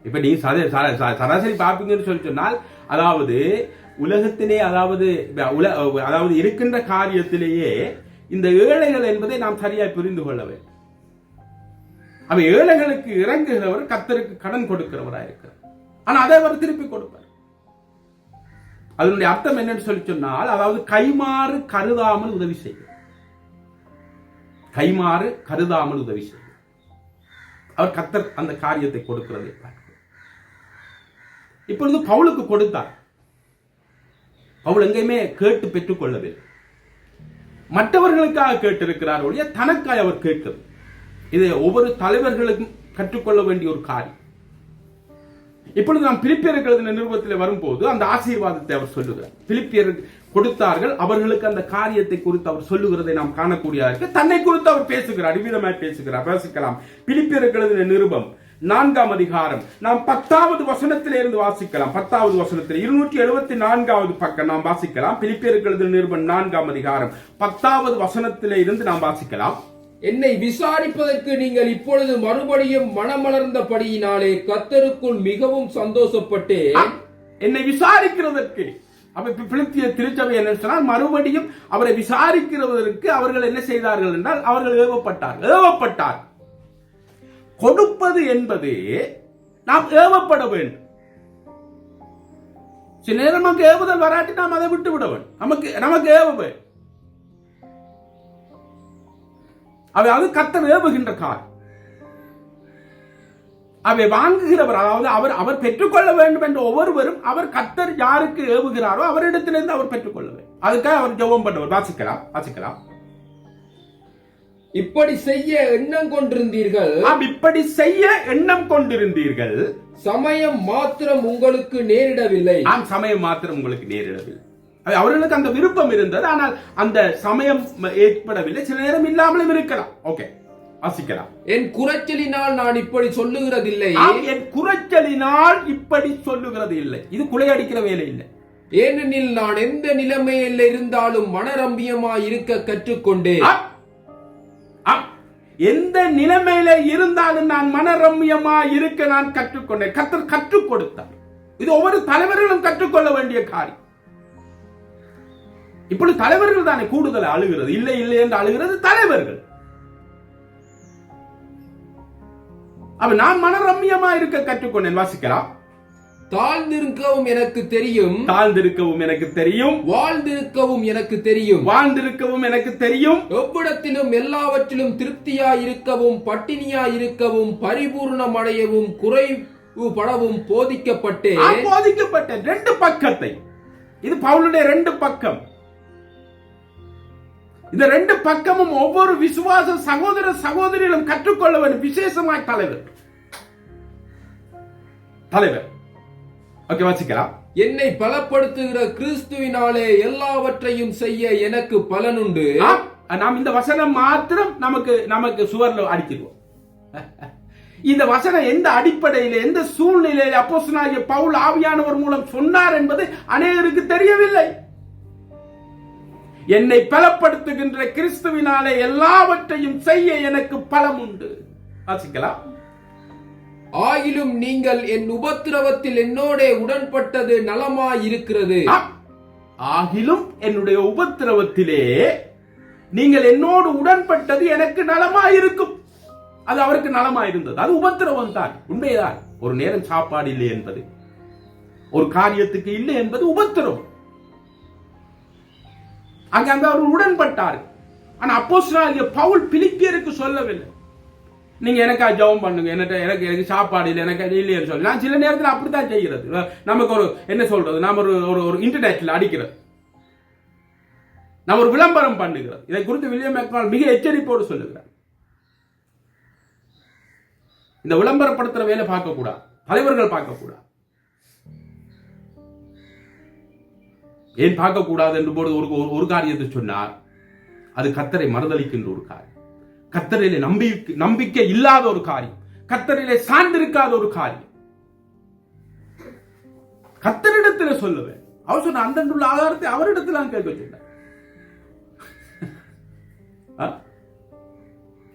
இப்ப நீ சராசரி பாப்பீங்கன்னு சொல்லி சொன்னால், அதாவது உலகத்திலே, அதாவது இருக்கின்ற காரியத்திலேயே இந்த ஏழைகள் என்பதை நாம் சரியாய் புரிந்து கொள்ள வேண்டும். அவ ஏழைகளுக்கு இறங்குகிறவர் கர்த்தருக்கு கடன் கொடுக்கிறவராயிருக்கிறார். ஆனா அதை அவர் திருப்பி கொடுப்பார். அதனுடைய அர்த்தம் என்னன்னு சொல்லி சொன்னால், அதாவது கைமாறு கருதாமல் உதவி செய்யும். கைமாறு கருதாமல் உதவி செய்யும். அவர் கர்த்தர் அந்த காரியத்தை கொடுக்கிறதை பார்க்கிறோம். இப்பொழுது பவுலுக்கு கொடுத்தார். பவுல் எங்கேயுமே கேட்டு பெற்றுக் கொள்ளவில்லை. மற்றவர்களுக்காக கேட்டிருக்கிறார் ஒழிய தனக்காய் அவர் கேட்கிறது. இது ஒவ்வொரு தலைவர்களுக்கும் கற்றுக்கொள்ள வேண்டிய ஒரு காரியம். இப்பொழுது நாம் பிலிப்பியர்கள் நிருபத்தில் வரும்போது அந்த ஆசீர்வாதத்தை அவர் சொல்லுகிறார். பிலிப்பியர் கொடுத்தார்கள், அவர்களுக்கு அந்த காரியத்தை குறித்து அவர் சொல்லுகிறதை நாம் காணக்கூடியதாக தன்னை குறித்து அவர் பேசுகிறார், இவ்விதமாய் பேசுகிறார். பேசிக்கலாம். பிலிப்பியர்கள் நிருபம் 4ஆம் அதிகாரம் நாம் 10வது வசனத்திலே இருந்து வாசிக்கலாம். 10வது வசனத்தில் 274வது பக்கம் நாம் வாசிக்கலாம். பிலிப்பியர்கள் நிருபம் 4ஆம் அதிகாரம் 10வது வசனத்திலே இருந்து நாம் வாசிக்கலாம். என்னை விசாரிப்பதற்கு நீங்கள் இப்பொழுது மறுபடியும் மனமலர்ந்தபடியினாலே கர்த்தருக்குள் மிகவும் சந்தோஷப்பட்டேன். என்னை விசாரிக்கிறதற்கு பிலிப்பிய திருச்சபை என்ன சொன்னால், மறுபடியும் அவரை விசாரிக்கிறதற்கு அவர்கள் என்ன செய்தார்கள் என்றால், அவர்கள் ஏவப்பட்டார். கொடுப்பது என்பது நாம் ஏவப்பட வேண்டும். சில நேரம் நமக்கு ஏவுதல் வராட்டி நாம் அதை விட்டு விட வேண்டும். நமக்கு ஏவ அது கர்த்தர் ஏவுகின்ற கார். அவை வாங்குகிறவர், அதாவது அவர் பெற்றுக்கொள்ள வேண்டும் என்ற ஒவ்வொருவரும் அவர் கர்த்தர் யாருக்கு ஏவுகிறாரோ அவரிடத்திலிருந்து அவர் பெற்றுக்கொள்ள வேண்டும். அதுக்காக அவர் ஜெபம் பண்ணுவார். வாசிக்கலாம். இப்படி செய்ய எண்ணம் கொண்டிருந்தீர்கள். இப்படி செய்ய எண்ணம் கொண்டிருந்தீர்கள். சமயம் மாத்திரம் உங்களுக்கு நேரிடவில்லை. சமயம் மாத்திரம் உங்களுக்கு நேரிடவில்லை. அவர்களுக்கு அந்த விருப்பம் இருந்தது, ஆனால் அந்த சமயம் ஏற்படவில்லை. சில நேரம் இல்லாமலும் இருக்கலாம். ஓகே, வாசிக்கலாம். என் குறைச்சலினால் நான் இப்படி சொல்லுகிறதில்லை. என் குறைச்சலினால் இப்படி சொல்லுகிறது இல்லை. இது குலையடிக்கிற வேலை இல்லை. ஏனெனில் நான் எந்த நிலைமையில் இருந்தாலும் மனரம்பியமாய் இருக்க கற்றுக்கொண்டேன். எந்த நிலைமையில இருந்தாலும் நான் மனரம்யமாய் இருக்க நான் கற்றுக்கொண்டேன். கர்த்தர் கற்றுக் கொடுத்தார். இது ஒவ்வொரு தலைவர்களும் கற்றுக்கொள்ள வேண்டிய காரியம். இப்படி தலைவர்கள் தானே கூடுதல் அழுகிறது. இல்லை இல்லை என்று அழுகிறது தலைவர்கள். அப்ப நான் மனரம்யமா இருக்க கற்றுக்கொண்டேன். வாசிக்கலாம். தாழ்ந்திருக்கவும் எனக்கு தெரியும். தாழ்ந்திருக்கவும் எனக்கு தெரியும். வாழ்ந்திருக்கவும் எனக்கு தெரியும். வாழ்ந்திருக்கவும் எனக்கு தெரியும். எவ்விடத்திலும் எல்லாவற்றிலும் திருப்தியாயிருக்கவும் பட்டினியாயிருக்கவும் பரிபூர்ணம் அடையவும் குறைவுபடவும் போதிக்கப்பட்டேன். போதிக்கப்பட்டேன். ரெண்டு பக்கத்தை. இது பவுலுடைய ரெண்டு பக்கம். இந்த ரெண்டு பக்கமும் ஒவ்வொரு விசுவாச சகோதர சகோதரிகளும் கற்றுக்கொள்ள வேண்டும். விசேஷமாய் தலைவர். ஓகே, வாசிக்கலாம். என்னை பலப்படுத்துகிற கிறிஸ்துவினாலே எல்லாவற்றையும் செய்ய எனக்கு பலனுண்டு. நாம் இந்த வசனம் மாத்திரம் நமக்கு சுவர்ல அடிக்கிறோம். இந்த வசனம் எந்த அடிப்படையில் எந்த சூழ்நிலையில் அப்போஸ்தலனாகிய பவுல் ஆவியானவர் மூலம் சொன்னார் என்பது அநேகருக்கு தெரியவில்லை. என்னை பலப்படுத்துகின்ற கிறிஸ்துவினாலே எல்லாவற்றையும் செய்ய எனக்கு பலம் உண்டு. வாசிக்கலாம். ஆகிலும் நீங்கள் என் உபத்திரவத்தில் என்னோட உடன்பட்டது நலமாயிருக்கிறது. ஆகிலும் என்னுடைய உபத்திரவத்திலே நீங்கள் என்னோடு உடன்பட்டது எனக்கு நலமாயிருக்கும். அது அவருக்கு நலமாயிருந்தது. அது உபத்திரவம் தான், உண்மைதான். ஒரு நேரம் சாப்பாடு இல்லை என்பது, ஒரு காரியத்துக்கு இல்லை என்பது உபத்திரவம். அங்க அவர் உடன்பட்டார். ஆனா அப்போஸ்தலனாகிய பவுல் பிலிப்பியருக்கு சொல்லவில்லை, நீங்க எனக்கா ஜெபம் பண்ணுங்க, எனக்கு சாப்பாடு இல்லை, எனக்கு இல்லைன்னு சொல்லி. நான் சில நேரத்தில் அப்படித்தான் செய்கிறது. நமக்கு ஒரு என்ன சொல்றது, நாம ஒரு இன்டர்நெட்ல அடிக்கிறது, நம்ம ஒரு விளம்பரம் பண்ணுகிறது. இதை குறித்து வில்லியம் மெக்டானல்ட் மிக எச்சரிப்போடு சொல்லுகிறார். இந்த விளம்பரப்படுத்துற வேலை பார்க்க கூடாது, தலைவர்கள் பார்க்க கூடாது. ஏன் பார்க்க கூடாது என்று போது ஒரு காரியத்தை சொன்னார். அது கர்த்தரை மறுதலிக்கின்ற ஒரு காரியம், கர்த்தரிலே நம்பிக்கை இல்லாத ஒரு காரியம், கர்த்தரிலே சார்ந்திருக்காத ஒரு காரியம். கர்த்தரிடத்தில் சொல்லுவேன். அவர் சொன்ன அந்தண்டுள்ள ஆதாரத்தை அவரிடத்தில் நான் கேட்க சொன்னார்.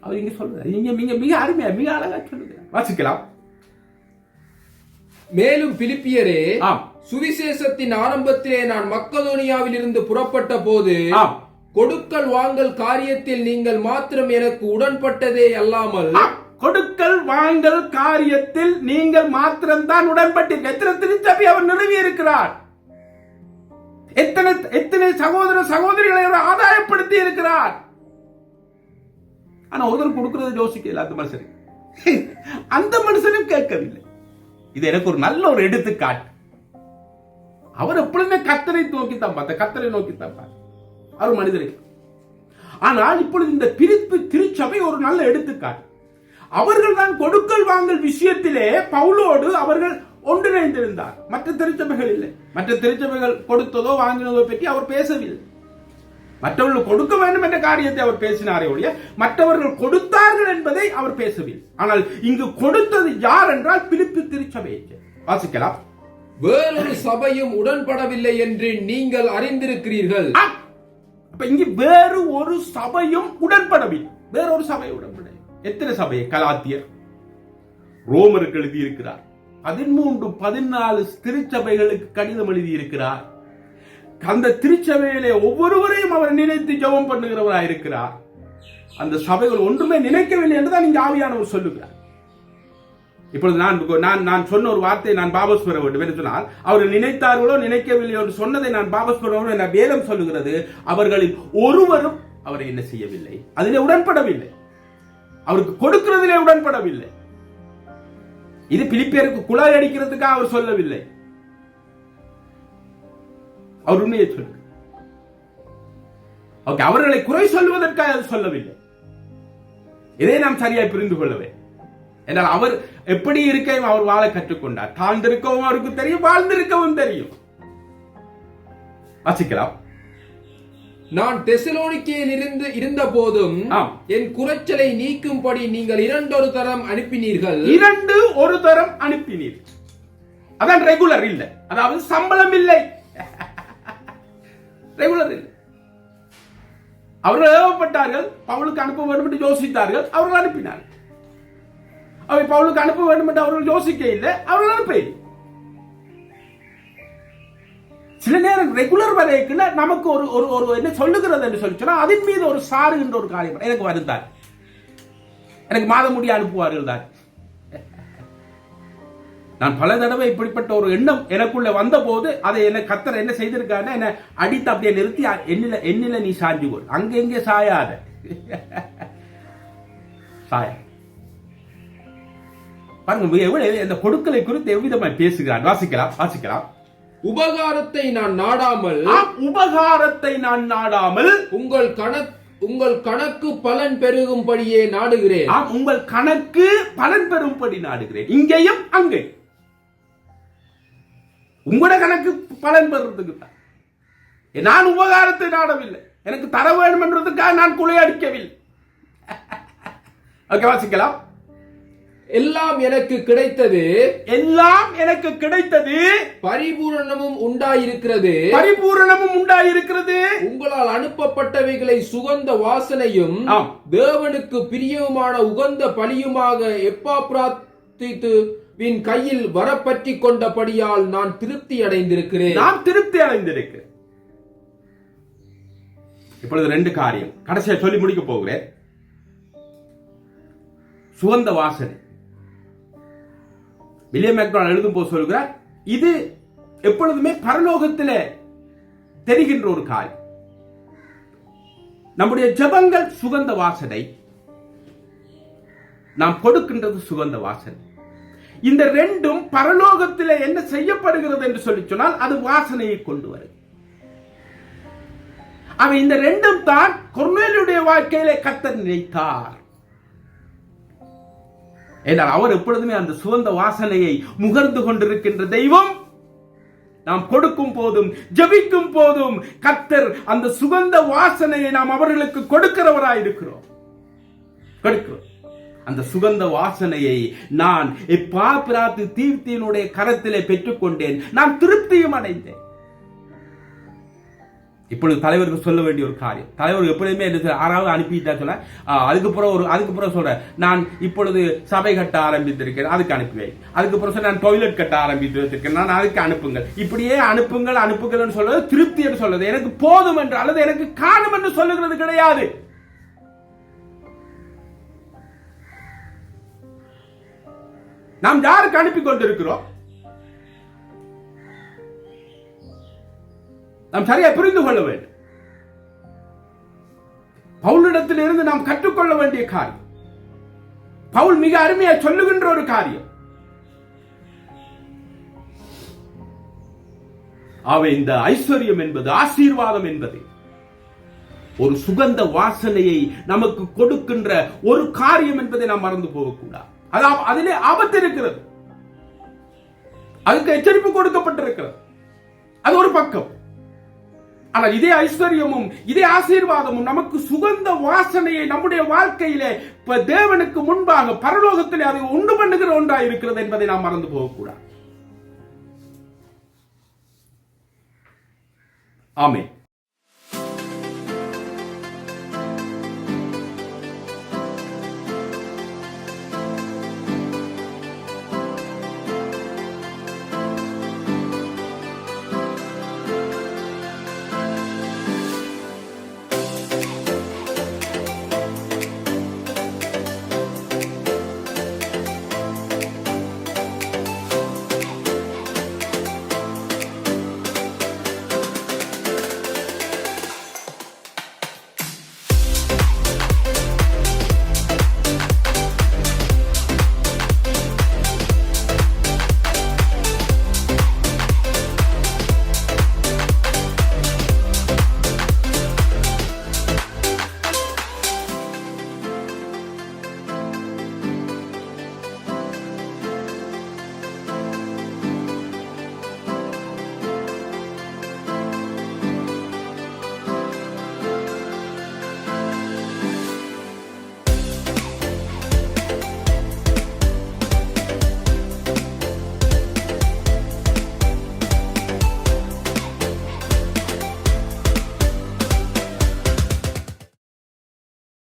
அவர் இங்க சொல்லுங்க, மிக அருமையா மிக அழகா சொல்லுங்க. வாசிக்கலாம். மேலும் பிலிப்பியரே, சுவிசேஷத்தின் ஆரம்பத்திலே நான் மக்கதோனியாவில் இருந்து புறப்பட்ட போது கொடுக்கல் வாங்கல் காரியத்தில் நீங்கள் மாத்திரம் எனக்கு உடன்பட்டதே அல்லாமல், கொடுக்கல் வாங்கல் காரியத்தில் நீங்கள் மாத்திரம் தான் உடன்பட்டீர்கள். எத்தனை திருச்சபை அவர் நிறுவி இருக்கிறார், எத்தனை சகோதர சகோதரிகளை அவர் ஆதாயப்படுத்தி இருக்கிறார். ஆனா ஒருத்தர் கொடுக்கிறது யோசிக்கல அந்த மனுஷனுக்கு, அந்த மனுஷனும் கேட்கவில்லை. இது எனக்கு ஒரு நல்ல ஒரு எடுத்துக்காட்டு. அவர் எப்பொழுதுமே கர்த்தரை நோக்கித்தான் பார்த்த, கர்த்தரை நோக்கித்தான் பார்த்த அவர் மனிதரை. ஆனால் இப்பொழுது இந்த பிரிப்பு திருச்சபை ஒரு நல்ல எடுத்துக்காட்டு. அவர்கள் தான் கொடுக்கல் வாங்கல் விஷயத்திலே பவுலோடு அவர்கள் ஒன்றிணைந்திருந்தார். மற்ற திருச்சபைகள் இல்லை. மற்ற திருச்சபைகள் கொடுத்ததோ வாங்கினதோ பற்றி அவர் பேசவில்லை. மற்றவர்கள் கொடுக்க வேண்டும் என்ற காரியத்தை அவர் பேசினாரே ஒழிய மற்றவர்கள் கொடுத்தார்கள் என்பதை அவர் பேசவில்லை. ஆனால் இங்கு கொடுத்தது யார் என்றால் பிலிப்பி திருச்சபை. வாசிக்கலாம். வேறொரு சபையும் உடன்படவில்லை என்று நீங்கள் அறிந்திருக்கிறீர்கள். இங்கு வேறு ஒரு சபையும் உடன்படவில்லை. வேறொரு சபை உடன்பட. எத்தனை சபை? கலாத்தியர், ரோமருக்கு எழுதி இருக்கிறார். 13-14 திருச்சபைகளுக்கு கடிதம் எழுதி இருக்கிறார். அந்த திருச்சபையிலே ஒவ்வொருவரையும் அவர் நினைத்து ஜெபம் பண்ணுகிறவராக இருக்கிறார். அந்த சபைகள் ஒன்றுமே நினைக்கவில்லை என்றுதான் இங்கு ஆவியானவர் சொல்லுகிறார். இப்பொழுது நான் சொன்ன ஒரு வார்த்தையை நான் வாபஸ் பெற வேண்டும் என்று சொன்னால், அவர்கள் நினைத்தார்களோ நினைக்கவில்லையோ என்று சொன்னதை நான் வாபஸ் பெற வேண்டும் என்ற வேதம் சொல்லுகிறது. அவர்களில் ஒருவரும் அவரை என்ன செய்யவில்லை, அதிலே உடன்படவில்லை, அவருக்கு கொடுக்கிறதிலே உடன்படவில்லை. இது பிலிப்பியருக்கு குழாய் அடிக்கிறதுக்காக அவர் சொல்லவில்லை. அவர் உண்மையை சொல்லு. அவர்களை குறை சொல்வதற்காக அது சொல்லவில்லை. இதை நாம் சரியாய் புரிந்து கொள்ளவே. என்றால் அவர் எப்படி இருக்கையும் அவர் வாழ கற்றுக்கொண்டார். தாழ்ந்திருக்கவும் அவருக்கு தெரியும், வாழ்ந்திருக்கவும் தெரியும். வாசிக்கலாம். நான் தெசலோனிக்கேயில் இருந்த போதும் ஆம். என் குறைச்சலை நீக்கும்படி நீங்கள் 2 தரம் அனுப்பினீர்கள். 2 ஒரு தரம் அனுப்பினீர். அதான் ரெகுலர் இல்லை, அதாவது சம்பளம் இல்லை. ரெகுலர் இல்லை. அவர்கள் ஏவப்பட்டார்கள், பவுலுக்கு அனுப்ப வேண்டும் என்று யோசித்தார்கள், அவர்கள் அனுப்பினார்கள். அவை பவுலுக்கு அனுப்ப வேண்டும் என்று அவர்கள் யோசிக்க இல்லை, அவர்கள் அனுப்ப இல்லை. சில நேரம் ரெகுலர் வரைக்குள்ள நமக்கு ஒரு என்ன சொல்லுகிறது என்று சொல்லி சொன்னா அதன் மீது ஒரு சாருகின்ற ஒரு காரியம் எனக்கு வருந்தார். எனக்கு மாத முடிய அனுப்புவார்கள் தான். நான் பல தடவை இப்படிப்பட்ட ஒரு எண்ணம் எனக்குள்ள வந்த போது அதை என்ன கத்தர் என்ன செய்திருக்காரு, என்ன அடித்து அப்படியே நிறுத்தி என்னில நீ சாஞ்சி கொள், அங்க எங்கே சாயாத சாய பாருங்க எவ்வளவு இந்த கொடுக்கலை குறித்து எவ்விதமாய் பேசுகிறான். வாசிக்கலாம். உபகாரத்தை நான் நாடாமல் உங்கள் கணக்கு பலன் பெருகும்படியே நாடுகிறேன். உங்கள் கணக்கு பலன் பெறும்படி நாடுகிறேன். இங்கேயும் அங்கே உங்களோட கணக்கு பலன் பெறுறதுக்கு தான். நான் உபகாரத்தை நாடவில்லை, எனக்கு தர வேண்டும் என்றதுக்காக நான் குலை அடிக்கவில்லை. வாசிக்கலாம். எல்லாம் எனக்கு கிடைத்தது, பரிபூரணமும் உண்டாயிருக்கிறது. உங்களால் அனுப்பப்பட்டவைகளை சுகந்த வாசனையும் தேவனுக்கு பிரியமான உகந்த பலியுமாக எப்பாப்ராத்தித்துவின் கையில் வரப்பற்றி கொண்டபடியால் நான் திருப்தி அடைந்திருக்கிறேன். இப்பொழுது 2 காரியம் கடைசியா சொல்லி முடிக்க போகிறேன். சுகந்த வாசனை. வில்லியம் மெக்டானல் எழுதும் போது சொல்கிறார், இது எப்பொழுதுமே பரலோகத்தில் தெரிகின்ற ஒரு காரியம். நம்முடைய ஜெபங்கள் சுகந்த வாசனை, நாம் கொடுக்கின்றது சுகந்த வாசனை. இந்த 2ம் பரலோகத்தில் என்ன செய்யப்படுகிறது என்று சொல்லி சொன்னால் அது வாசனையை கொண்டு வரும். அவன் இந்த 2ம் தான் கொர்நேலியுடைய வாழ்க்கையிலே கர்த்தர் நினைத்தார். என்றால் அவர் எப்பொழுதுமே அந்த சுகந்த வாசனையை முகர்ந்து கொண்டிருக்கின்ற தெய்வம். நாம் கொடுக்கும் போதும் ஜெபிக்கும் போதும் கர்த்தர் அந்த சுகந்த வாசனையை நாம் அவர்களுக்கு கொடுக்கிறவராயிருக்கிறோம். அந்த சுகந்த வாசனையை நான் எப்பாப்ராத்து தீர்த்தியினுடைய கரத்திலே பெற்றுக்கொண்டேன், நான் திருப்தியும் அடைந்தேன். இப்பொழுது தலைவருக்கு சொல்ல வேண்டிய ஒரு காரியம். தலைவர் எப்பொழுதுமே 6வது அனுப்பிட்டா சொல்ல, அதுக்கப்புறம் சொல்ற, நான் இப்பொழுது சபை கட்ட ஆரம்பித்திருக்கேன், அதுக்கு அனுப்புவேன். அதுக்கப்புறம் சொல்ல, நான் டாய்லெட் கட்ட ஆரம்பித்திருக்கேன், நான் அதுக்கு அனுப்புங்கள். இப்படியே அனுப்புங்கள் சொல்றது திருப்தி என்று சொல்றது. எனக்கு போதும் என்று அல்லது எனக்கு காணும் என்று சொல்லுகிறது கிடையாது. நாம் யாருக்கு அனுப்பி கொண்டிருக்கிறோம்? நாம் சரியா புரிந்து கொள்ள வேண்டும். பவுலிடத்தில் இருந்து நாம் கற்றுக்கொள்ள வேண்டிய காரியம், பவுல் மிக அருமையா சொல்லுகின்ற ஒரு காரியம். இந்த ஐஸ்வர்யம் என்பது, ஆசீர்வாதம் என்பது ஒரு சுகந்த வாசனையை நமக்கு கொடுக்கின்ற ஒரு காரியம் என்பதை நாம் மறந்து போகக்கூடாது. அதிலே ஆபத்து இருக்கிறது, அதுக்கு எச்சரிப்பு கொடுக்கப்பட்டிருக்கிறது. அது ஒரு பக்கம். ஆனால் இதே ஐஸ்வர்யமும் இதே ஆசீர்வாதமும் நமக்கு சுகந்த வாசனையை நம்முடைய வாழ்க்கையிலே தேவனுக்கு முன்பாக பரலோகத்திலே அதை உண்டு பண்ணுகிற ஒன்றாக இருக்கிறது என்பதை நாம் மறந்து போகக்கூடாது. ஆமென்.